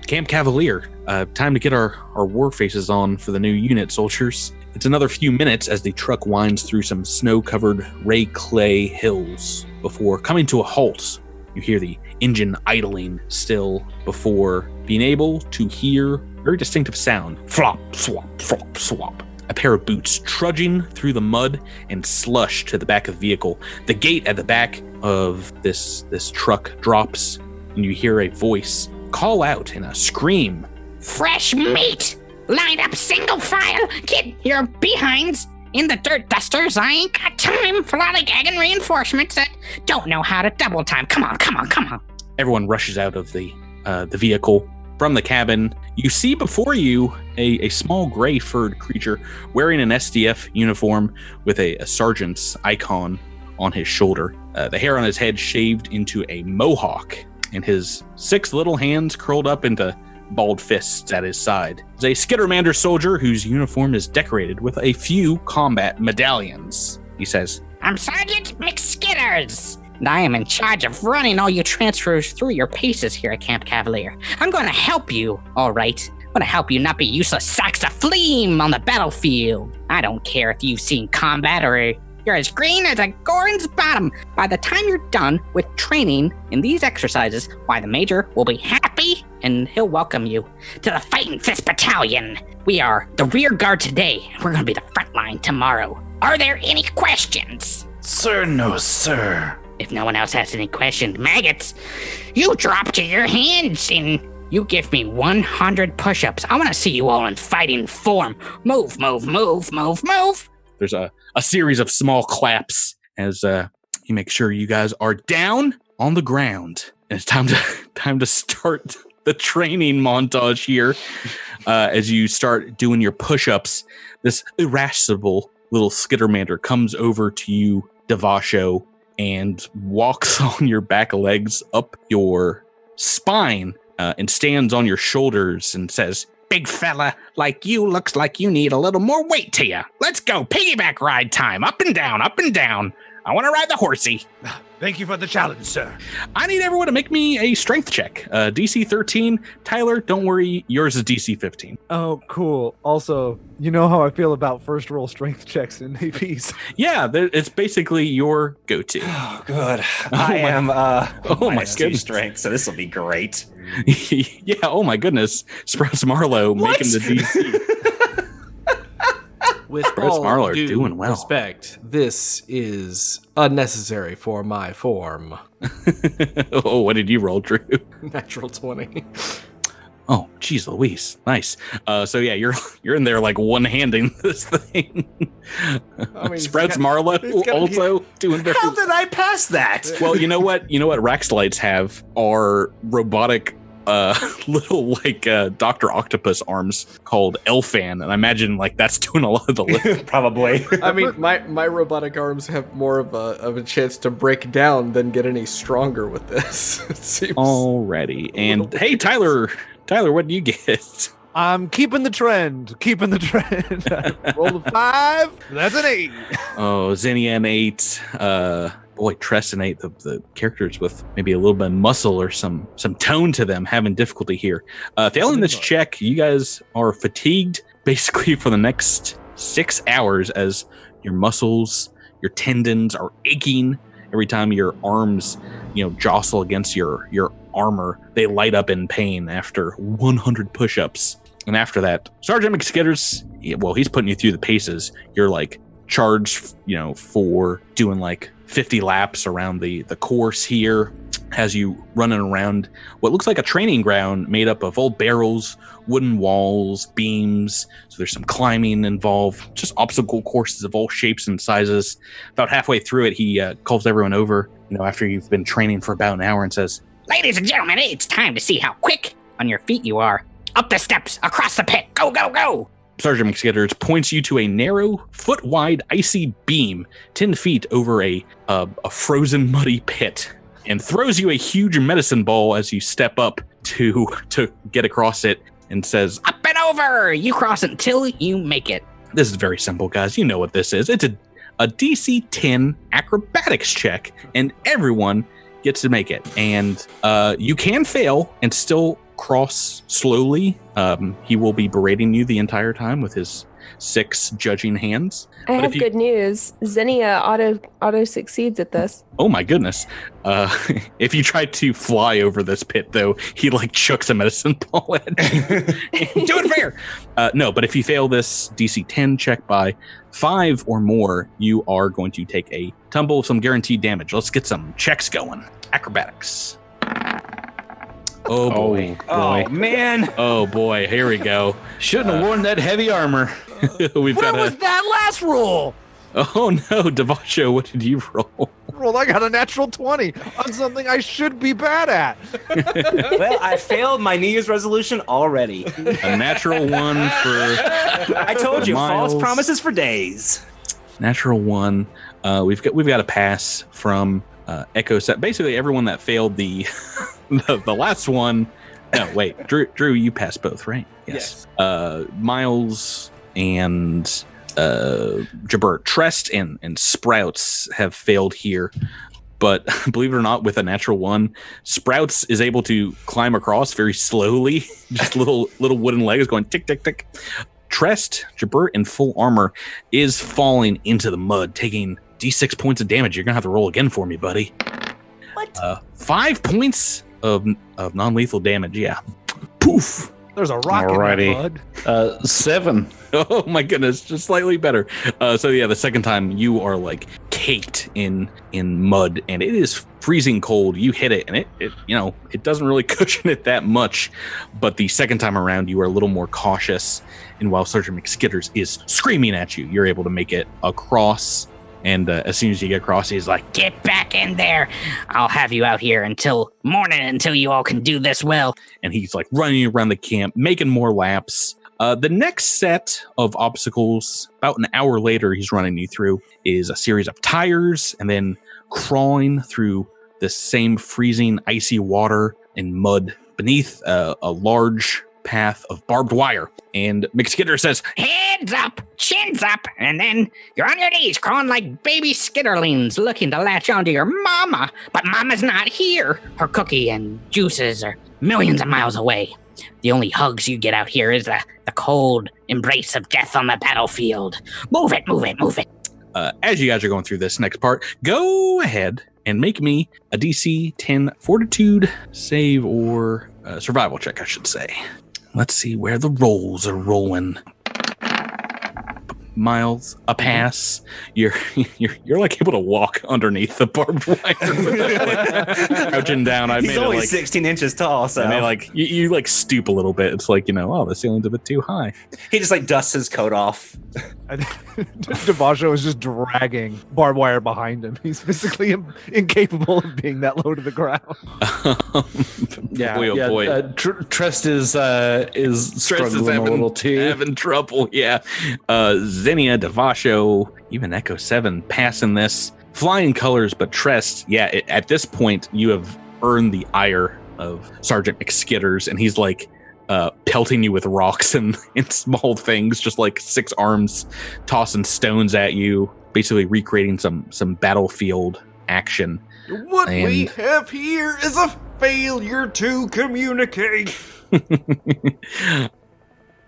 Camp Cavalier. Time to get our war faces on for the new unit, soldiers." It's another few minutes as the truck winds through some snow-covered ray clay hills before coming to a halt. You hear the engine idling still before being able to hear a very distinctive sound. Flop, swap, flop, swap. A pair of boots trudging through the mud and slush to the back of the vehicle. The gate at the back of this truck drops, and you hear a voice call out in a scream. "Fresh meat! Line up single file! Get your behinds in the dirt dusters! I ain't got time for lollygagging reinforcements that don't know how to double time! Come on, come on, come on!" Everyone rushes out of the vehicle. From the cabin, you see before you a small gray furred creature wearing an SDF uniform with a sergeant's icon on his shoulder. The hair on his head shaved into a mohawk, and his 6 little hands curled up into bald fists at his side. There's a Skittermander soldier whose uniform is decorated with a few combat medallions. He says, "I'm Sergeant McSkitters, and I am in charge of running all you transfers through your paces here at Camp Cavalier. I'm going to help you, all right. I'm going to help you not be useless sacks of phlegm on the battlefield. I don't care if you've seen combat or you're as green as a Gorin's bottom. By the time you're done with training in these exercises, why, the Major will be happy and he'll welcome you to the Fighting Fist Battalion. We are the rear guard today, and we're going to be the front line tomorrow. Are there any questions?" Sir, no, sir. If no one else has any questions, maggots, you drop to your hands and you give me 100 push-ups. I want to see you all in fighting form. Move, move, move, move, move. There's a series of small claps as you make sure you guys are down on the ground. And it's time to start the training montage here. As you start doing your push-ups, this irascible little Skittermander comes over to you, Devasho, and walks on your back legs up your spine and stands on your shoulders and says, Big fella like you looks like you need a little more weight to you. Let's go. Piggyback ride time. Up and down, up and down. I want to ride the horsey. Thank you for the challenge, sir. I need everyone to make me a strength check. DC 13. Tyler, don't worry. Yours is DC 15. Oh, cool. Also, you know how I feel about first roll strength checks in APs. Yeah, it's basically your go-to. Oh, good. I am my -2 goodness. strength, so this will be great. Yeah, oh my goodness. Sprouts Marlowe making the DC. With Sprouts all Marlowe are due doing well. respect, this is unnecessary for my form. Oh, what did you roll, Drew? Natural 20. Oh, geez, Louise. Nice. So yeah, you're in there like one-handing this thing. I mean, Sprouts Marlowe also doing very How did I pass that? well. You know what? Raxlights have are robotic little like Dr. Octopus arms called Elfan, and I imagine like that's doing a lot of the lift. Probably. I mean, my robotic arms have more of a chance to break down than get any stronger with this. It seems Already. And hey, Tyler, what do you get? I'm keeping the trend. Roll a 5. That's an 8. Oh, Zinnia an 8. Boy, Tress an 8. The characters with maybe a little bit of muscle or some tone to them having difficulty here. Failing this check, you guys are fatigued basically for the next 6 hours as your muscles, your tendons are aching every time your arms, jostle against your armor. They light up in pain after 100 push-ups. And after that, Sergeant McSkitters, he's putting you through the paces. You're like charged, for doing like 50 laps around the course here, has you running around what looks like a training ground made up of old barrels, wooden walls, beams. So there's some climbing involved, just obstacle courses of all shapes and sizes. About halfway through it, he calls everyone over, after you've been training for about an hour, and says, Ladies and gentlemen, it's time to see how quick on your feet you are. Up the steps, across the pit, go, go, go! Sergeant McSkitters points you to a narrow, foot-wide icy beam 10 feet over a frozen, muddy pit, and throws you a huge medicine ball as you step up to get across it, and says, Up and over! You cross it until you make it. This is very simple, guys. You know what this is. It's a DC 10 acrobatics check, and everyone gets to make it. And you can fail and still cross slowly. He will be berating you the entire time with his 6 judging hands. I have good news. Zinnia auto succeeds at this. Oh my goodness. If you try to fly over this pit, though, he chucks a medicine ball at you. Do it fair. No, but if you fail this DC 10 check by 5 or more, you are going to take a tumble of some guaranteed damage. Let's get some checks going. Acrobatics. Oh boy. Oh man. Oh boy. Here we go. Shouldn't have worn that heavy armor. Where was that last roll? Oh no, Devasho, what did you roll? I got a natural 20 on something I should be bad at. Well, I failed my New Year's resolution already. A natural 1 for I told you, Miles. false promises for days. Natural 1. We've got a pass from Echo Set. Basically, everyone that failed the last one. No, wait, Drew, you passed both, right? Yes. Miles and Jabert, Trest and Sprouts have failed here, but believe it or not, with a natural 1, Sprouts is able to climb across very slowly, just little wooden legs going tick tick tick. Trest, Jabert in full armor, is falling into the mud, taking D6 points of damage. You're gonna have to roll again for me, buddy. What? 5 points of non-lethal damage. Yeah. Poof. There's a rock Alrighty. in that mud. 7. Oh my goodness, just slightly better. So yeah, the second time you are caked in mud, and it is freezing cold. You hit it, and it doesn't really cushion it that much. But the second time around, you are a little more cautious. And while Sergeant McSkitters is screaming at you, you're able to make it across. And as soon as you get across, he's like, Get back in there. I'll have you out here until morning until you all can do this well. and he's running around the camp, making more laps. The next set of obstacles, about an hour later, he's running you through, is a series of tires and then crawling through the same freezing, icy water and mud beneath a large path of barbed wire. And McSkitter says, Heads up, chins up, and then you're on your knees crawling like baby skitterlings looking to latch onto your mama. But mama's not here. Her cookie and juices are millions of miles away. The only hugs you get out here is the cold embrace of death on the battlefield. Move it, move it, move it. as you guys are going through this next part, go ahead and make me a DC 10 fortitude save or survival check, I should say. Let's see where the rolls are rolling. Miles, a pass. You're like able to walk underneath the barbed wire, crouching down. I He's made only it like 16 inches tall, so I mean, like you like stoop a little bit. It's like, oh, the ceiling's a bit too high. he just like dusts his coat off. DeVasho is just dragging barbed wire behind him. He's physically incapable of being that low to the ground. Boy, oh boy. Trest is struggling a little too. Having trouble, yeah. Zinnia, Devasho, even Echo 7 passing this. Flying colors, but Trest, yeah, at this point, you have earned the ire of Sergeant McSkitters, and he's like pelting you with rocks and small things, just like 6 arms tossing stones at you, basically recreating some battlefield action. What we have here is a failure to communicate.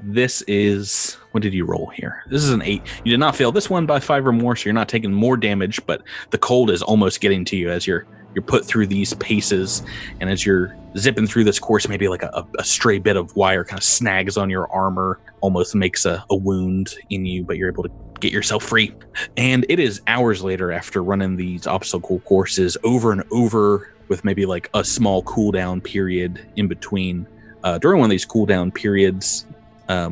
This is, what did you roll here? This is an 8. You did not fail this one by 5 or more, so you're not taking more damage, but the cold is almost getting to you as you're put through these paces, and as you're zipping through this course, maybe like a stray bit of wire kind of snags on your armor, almost makes a wound in you, but you're able to get yourself free. And it is hours later, after running these obstacle courses over and over with maybe like a small cooldown period in between. During one of these cooldown periods,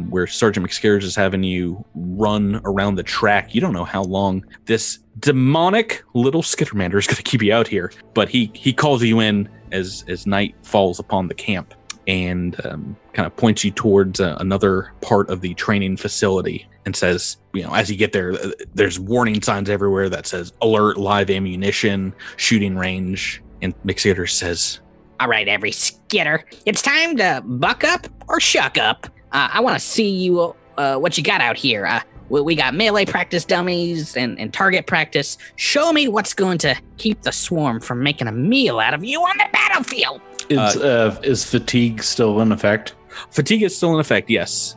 where Sergeant McScares is having you run around the track, you don't know how long this demonic little Skittermander is going to keep you out here, but he calls you in as night falls upon the camp, and kind of points you towards another part of the training facility and says, as you get there, there's warning signs everywhere that says alert, live ammunition, shooting range. And McScares says, all right, every skitter, it's time to buck up or shuck up. I want to see you what you got out here. We got melee practice dummies and target practice. Show me what's going to keep the swarm from making a meal out of you on the battlefield. Is fatigue still in effect? Fatigue is still in effect, yes.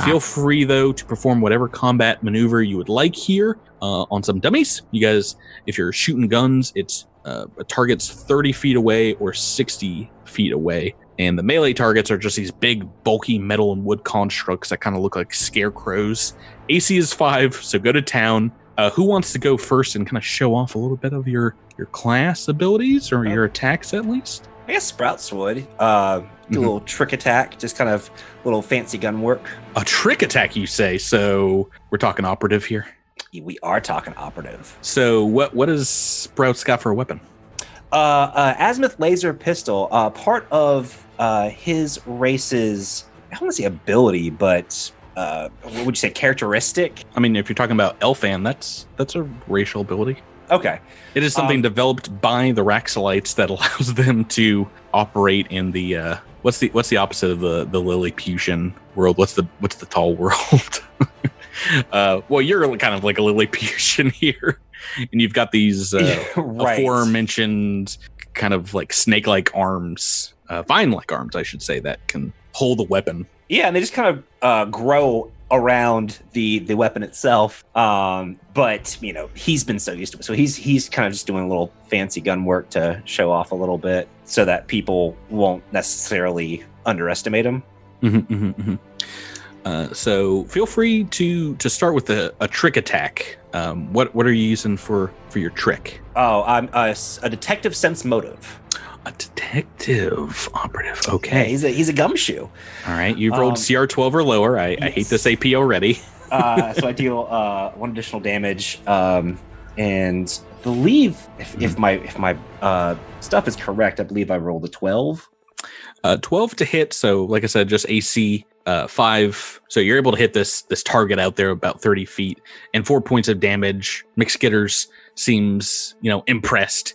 Feel free, though, to perform whatever combat maneuver you would like here on some dummies. You guys, if you're shooting guns, it's a target's 30 feet away or 60 feet away. And the melee targets are just these big, bulky metal and wood constructs that kind of look like scarecrows. AC is 5, so go to town. Who wants to go first and kind of show off a little bit of your class abilities or your attacks at least? I guess Sprouts would. Do a little trick attack, just kind of little fancy gun work. A trick attack, you say? So we're talking operative here? We are talking operative. So what does Sprouts got for a weapon? Azimuth laser pistol. Part of his race's, I don't want to say ability, but what would you say, characteristic? I mean, if you're talking about Elfan, that's a racial ability. Okay. It is something developed by the Raxalites that allows them to operate in the what's the opposite of the Lilliputian world? What's the tall world? Well, you're kind of like a Lilliputian here, and you've got these right. aforementioned kind of like snake-like arms, vine-like arms, I should say, that can hold a weapon. Yeah, and they just kind of grow around the weapon itself. But he's been so used to it, so he's kind of just doing a little fancy gun work to show off a little bit, so that people won't necessarily underestimate him. So feel free to start with a trick attack. What are you using for your trick? Oh, I'm a detective sense motive. A detective operative. Okay, yeah, he's a gumshoe. All right, you've rolled CR 12 or lower. I hate this AP already. So I deal 1 additional damage, and believe if my stuff is correct, I believe I rolled a 12. 12 to hit. So like I said, just AC 5. So you're able to hit this target out there about 30 feet and 4 points of damage. McSkitters seems impressed.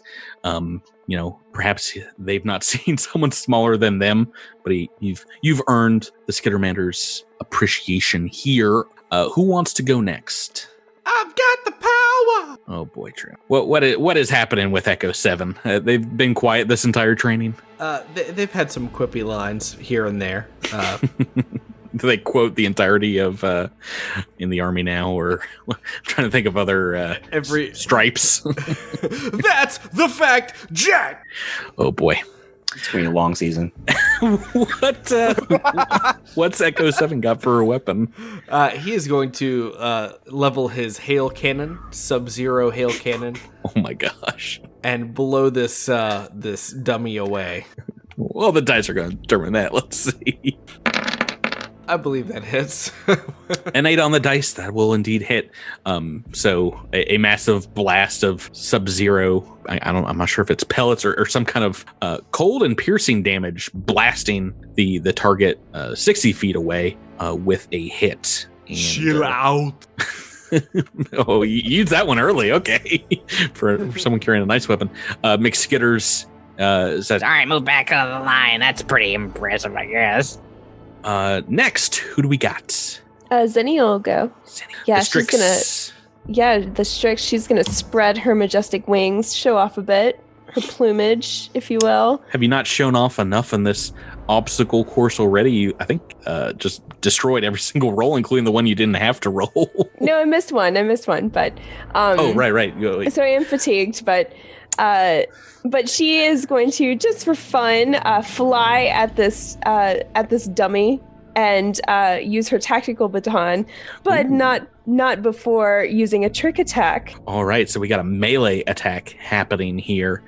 Perhaps they've not seen someone smaller than them, but you've earned the Skittermander's appreciation here. Who wants to go next? I've got the power. Oh boy, True. What is happening with Echo 7? They've been quiet this entire training. They've had some quippy lines here and there. Do they quote the entirety of In the Army Now, or I'm trying to think of other stripes? That's the fact, Jack. Oh boy, it's going to be a long season. What's Echo 7 got for a weapon? He is going to level his hail cannon, Sub-Zero hail cannon. Oh my gosh! And blow this dummy away. Well, the dice are going to determine that. Let's see. I believe that hits. An 8 on the dice, that will indeed hit. So a massive blast of Sub-Zero. I'm not sure if it's pellets or some kind of cold and piercing damage, blasting the target 60 feet away with a hit. And, chill out. Oh, you used that one early. Okay, for someone carrying a nice weapon. McSkitters says, "All right, move back on the line. That's pretty impressive, I guess." Next, who do we got? Zenny will go. Yeah, The she's Strix. gonna. Yeah, the Strix. She's gonna spread her majestic wings, show off a bit, her plumage, if you will. Have you not shown off enough in this obstacle course already? You, I think, just destroyed every single roll, including the one you didn't have to roll. No, I missed one, but. Oh, right. So I am fatigued, but she is going to, just for fun, fly at this dummy and use her tactical baton, but not before using a trick attack. All right, so we got a melee attack happening here.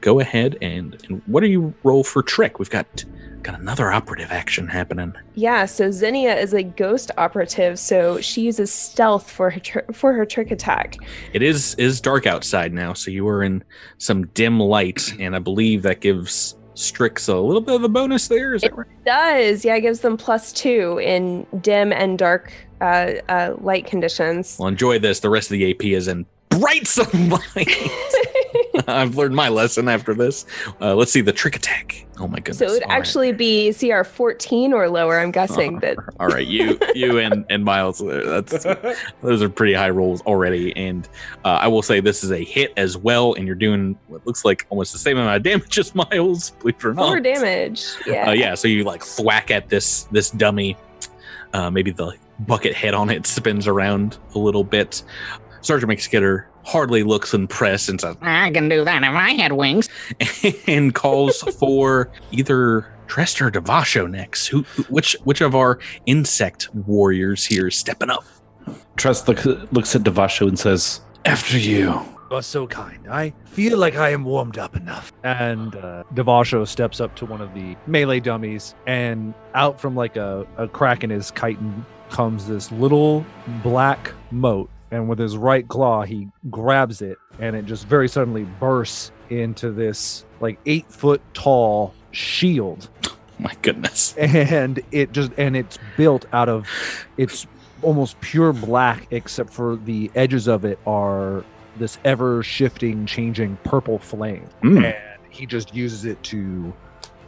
Go ahead and what do you roll for trick? We've got another operative action happening. Yeah, so Zinnia is a ghost operative, so she uses stealth for her trick attack. It is dark outside now, so you are in some dim light, and I believe that gives Strix a little bit of a bonus there. Is that right? It does, yeah. It gives them +2 in dim and dark light conditions. Well, enjoy this. The rest of the AP is in bright sunlight. I've learned my lesson after this. Let's see the trick attack. Oh my goodness! So it would actually be CR 14 or lower. I'm guessing that. All right, you and Miles. Those are pretty high rolls already, and I will say this is a hit as well. And you're doing what looks like almost the same amount of damage as Miles. Believe it or not. 4 damage. Yeah. Yeah. So you like thwack at this dummy. Maybe the bucket head on it spins around a little bit. Sergeant McSkidder hardly looks impressed and says, I can do that if I had wings. and calls for either Trest or Devasho next. Which of our insect warriors here is stepping up? Trust looks at Devasho and says, after you. You are so kind. I feel like I am warmed up enough. And Devasho steps up to one of the melee dummies, and out from like a crack in his chitin comes this little black mote. And with his right claw, he grabs it, and it just very suddenly bursts into this like 8-foot tall shield. My goodness. And it's built out of, it's almost pure black, except for the edges of it are this ever shifting, changing purple flame. And he just uses it to,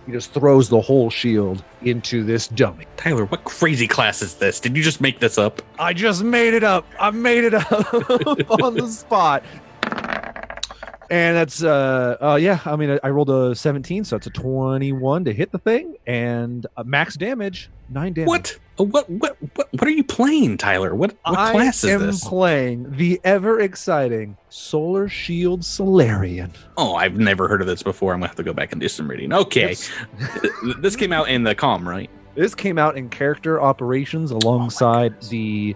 he just throws the whole shield into this dummy. Tyler, what crazy class is this? Did you just make this up? I just made it up. I made it up on the spot. And that's, yeah, I mean, I rolled a 17, so it's a 21 to hit the thing, and max damage, 9 damage. What are you playing, Tyler? What class is this? I am playing the ever exciting Solar Shield Solarian. Oh, I've never heard of this before. I'm gonna have to go back and do some reading. Okay, this came out in the comm, right? This came out in character operations alongside the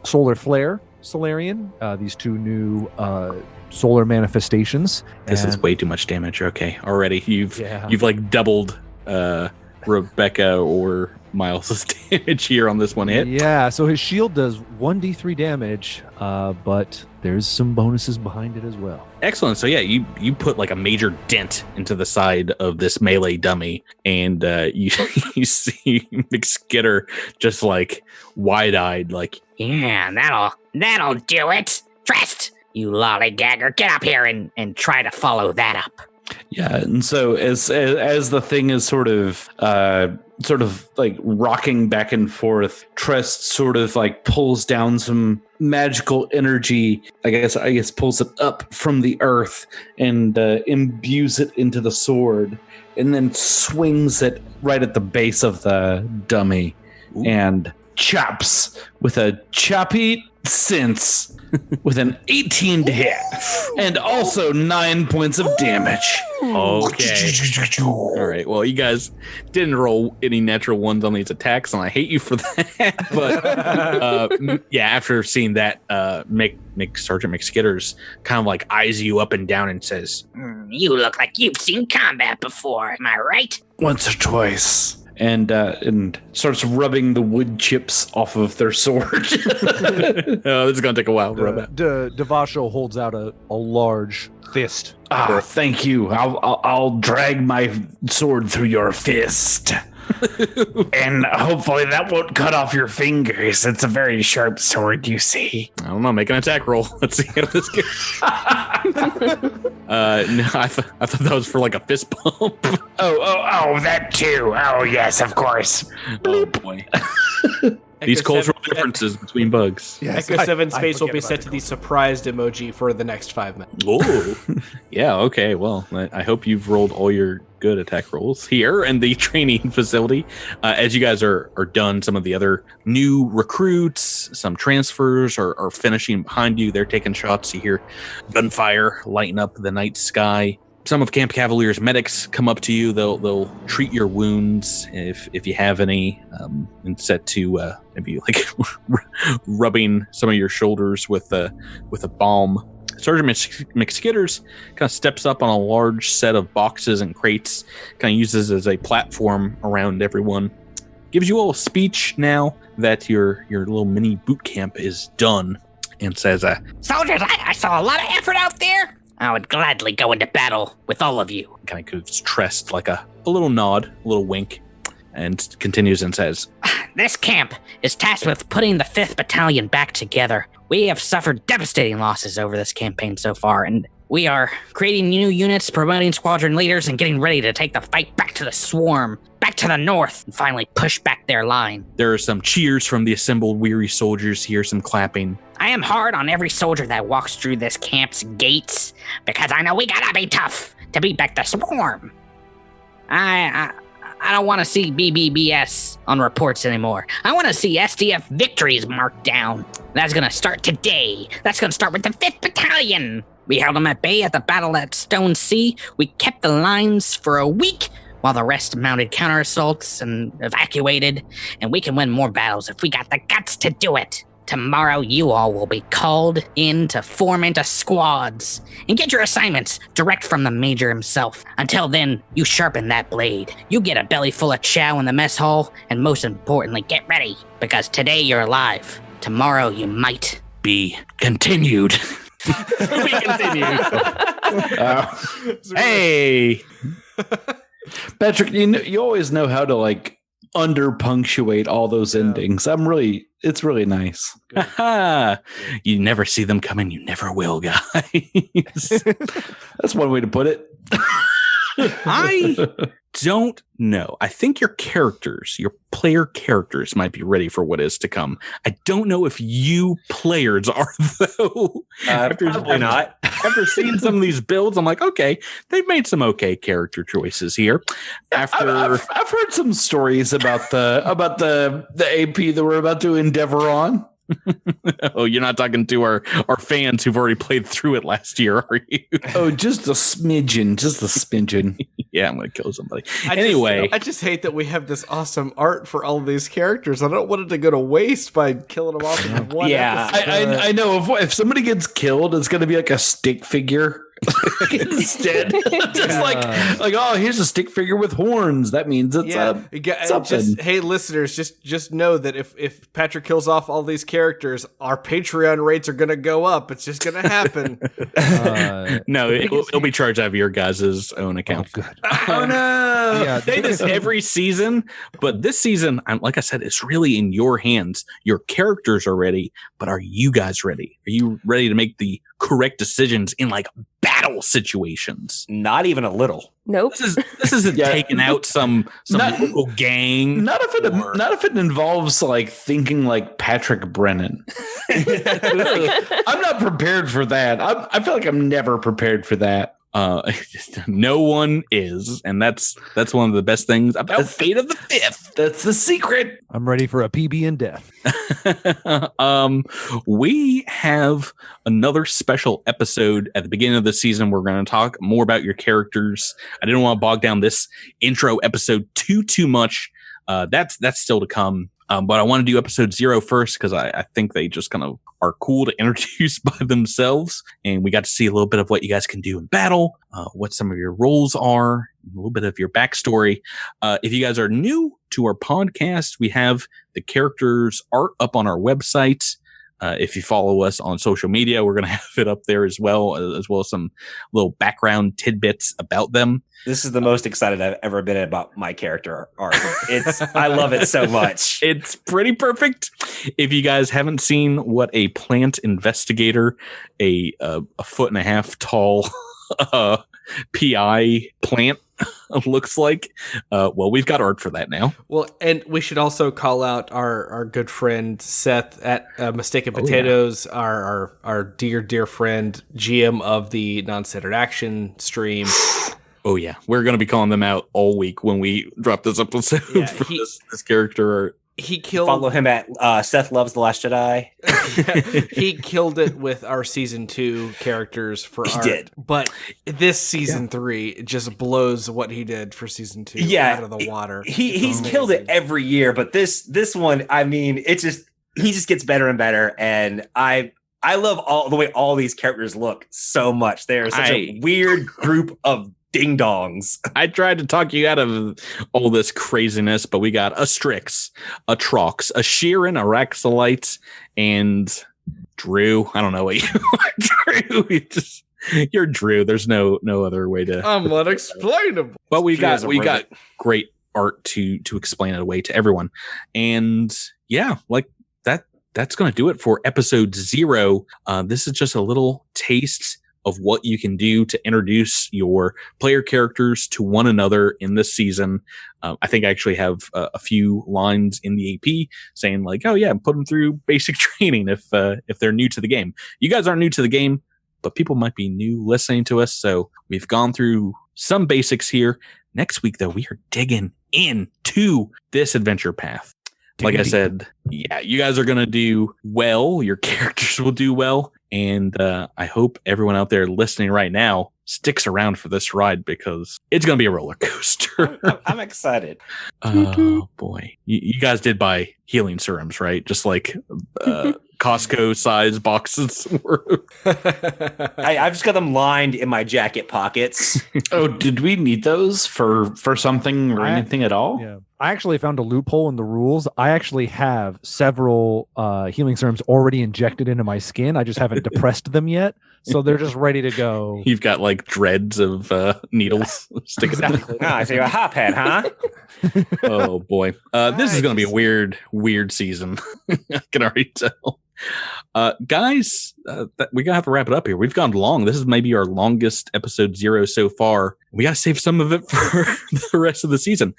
Solar Flare Solarian. These two new solar manifestations. This is way too much damage. Okay, already you've like doubled Rebecca or Miles' damage here on this one hit. Yeah, so his shield does 1d3 damage, but there's some bonuses behind it as well. Excellent. So yeah, you put like a major dent into the side of this melee dummy, and you see McSkidder just like wide-eyed, like, yeah, that'll do it. Trest, you lollygagger, get up here and try to follow that up. Yeah, and so as the thing is sort of like rocking back and forth, Trest sort of like pulls down some magical energy. I guess pulls it up from the earth and imbues it into the sword, and then swings it right at the base of the dummy. Ooh. And chops with a choppy sense with an 18 to hit and also 9 points of damage. Okay. All right. Well, you guys didn't roll any natural ones on these attacks, and I hate you for that. But yeah, after seeing that, Sergeant McSkidder's kind of like eyes you up and down and says, "You look like you've seen combat before. Am I right?" Once or twice. And starts rubbing the wood chips off of their sword. Oh, this is gonna take a while to rub out. Devasho holds out a large fist. Thank you. I'll drag my sword through your fist. And hopefully that won't cut off your fingers. It's a very sharp sword, you see. I don't know. Make an attack roll. Let's see how this goes. No, I thought that was for like a fist bump. Oh, that too. Oh, yes, of course. Oh boy. These cultural differences between bugs. Yes, Echo 7's I face will forget be about set the to the surprised emoji for the next 5 minutes. Oh, yeah. Okay. Well, I hope you've rolled all your good attack rolls here in the training facility. As you guys are done, some of the other new recruits, some transfers are finishing behind you. They're taking shots. You hear gunfire lighting up the night sky. Some of Camp Cavalier's medics come up to you. They'll treat your wounds if you have any, and set to maybe like rubbing some of your shoulders with a balm. Sergeant McSkitters kind of steps up on a large set of boxes and crates, kind of uses as a platform around everyone. Gives you all a speech now that your little mini boot camp is done, and says, Soldiers, I saw a lot of effort out there. I would gladly go into battle with all of you. kind of gives Trest like a little nod, a little wink, and continues and says, This camp is tasked with putting the 5th Battalion back together. We have suffered devastating losses over this campaign so far, and we are creating new units, promoting squadron leaders, and getting ready to take the fight back to the swarm, back to the north, and finally push back their line. There are some cheers from the assembled weary soldiers here, some clapping. I am hard on every soldier that walks through this camp's gates, because I know we gotta be tough to beat back the swarm. I don't want to see BBBS on reports anymore. I want to see SDF victories marked down. That's going to start today. That's going to start with the 5th Battalion. We held them at bay at the battle at Stone Sea. We kept the lines for a week while the rest mounted counter-assaults and evacuated. And we can win more battles if we got the guts to do it. Tomorrow, you all will be called in to form into squads and get your assignments direct from the Major himself. Until then, you sharpen that blade. You get a belly full of chow in the mess hall, and most importantly, get ready, because today you're alive. Tomorrow, you might Be continued. Be continued. Hey! Patrick, you always know how to like under punctuate all those endings. It's really nice. You never see them coming. You never will, guys. That's one way to put it. I don't know. I think your player characters might be ready for what is to come. I don't know if you players are, though. Probably not. After seeing some of these builds, I'm like, okay, they've made some okay character choices here. I've heard some stories about the AP that we're about to endeavor on. Oh, you're not talking to our fans who've already played through it last year, are you? Oh, just a smidgen. Yeah, I'm going to kill somebody. I just hate that we have this awesome art for all of these characters. I don't want it to go to waste by killing them off in one episode. I know if somebody gets killed, it's going to be like a stick figure. Instead, just like oh, here's a stick figure with horns. That means it's something. Hey, listeners, just know that if Patrick kills off all these characters, our Patreon rates are going to go up. It's just going to happen. No, it'll be charged out of your guys' own account. Oh, good. Oh no! Yeah, say this every season, but this season, like I said, it's really in your hands. Your characters are ready, but are you guys ready? Are you ready to make the correct decisions in like battle situations? Not even a little. Nope. This isn't taking out some local gang. Not if it involves like thinking like Patrick Brennan. I'm not prepared for that. I feel like I'm never prepared for that. No one is, and that's one of the best things about Fate of the Fifth. That's the secret. I'm ready for a PB and death. We have another special episode at the beginning of the season. We're going to talk more about your characters. I didn't want to bog down this intro episode too much. That's still to come. But I want to do episode 0 first because I think they just kind of are cool to introduce by themselves. And we got to see a little bit of what you guys can do in battle, what some of your roles are, a little bit of your backstory. If you guys are new to our podcast, we have the characters art up on our website. If you follow us on social media, we're going to have it up there as well as some little background tidbits about them. This is the most excited I've ever been about my character arc. I love it so much. It's pretty perfect. If you guys haven't seen what a plant investigator, a 1.5 foot tall PI plant looks like, well, we've got art for that now. Well, and we should also call out our good friend Seth at Mistaken Potatoes, our dear friend, GM of the Non-Standard Action stream. Oh yeah, we're going to be calling them out all week when we drop this episode. Yeah, for this character. He killed. Follow him at Seth Loves the Last Jedi. He killed it with our season 2 characters for art. Did. But this season 3 just blows what he did for season 2 out of the water. He's killed it every year, but this one, I mean, he just gets better and better, and I love all the way all these characters look so much. They're such a weird group of ding-dongs. I tried to talk you out of all this craziness, but we got a Strix, a Trox, a Sheeran, a Raxolite, and Drew. I don't know what you are, Drew. You're Drew. There's no other way to. I'm unexplainable. But we got great art to explain it away to everyone, and yeah, like that's going to do it for episode 0. This is just a little taste of what you can do to introduce your player characters to one another in this season. I think I actually have a few lines in the AP saying like, oh yeah, put them through basic training if they're new to the game. You guys aren't new to the game, but people might be new listening to us. So we've gone through some basics here. Next week though, we are digging into this adventure path. Like I said, yeah, you guys are going to do well. Your characters will do well. And I hope everyone out there listening right now sticks around for this ride because it's going to be a roller coaster. I'm excited. Oh, boy. You guys did buy healing serums, right? Just like Costco size boxes were. I've just got them lined in my jacket pockets. Oh, did we need those for something or anything at all? Yeah. I actually found a loophole in the rules. I actually have several healing serums already injected into my skin. I just haven't depressed them yet. So they're just ready to go. You've got like dreads of needles sticking out. Ah, so you're a hophead, huh? Oh, boy. This is going to be a weird season. I can already tell. Guys, we're gonna have to wrap it up here. We've gone long. This is maybe our longest episode 0 so far. We gotta save some of it for the rest of the season.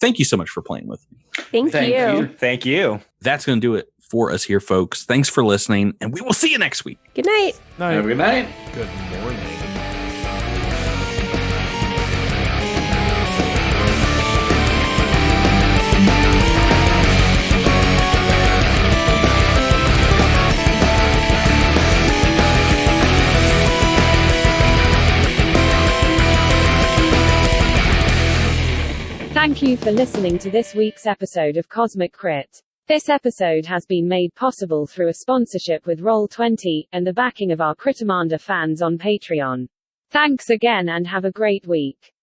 Thank you so much for playing with me. Thank you. That's gonna do it for us here, folks. Thanks for listening, and we will see you next week. Good night. Have a good night. Good morning. Thank you for listening to this week's episode of Cosmic Crit. This episode has been made possible through a sponsorship with Roll20 and the backing of our Crittermander fans on Patreon. Thanks again and have a great week.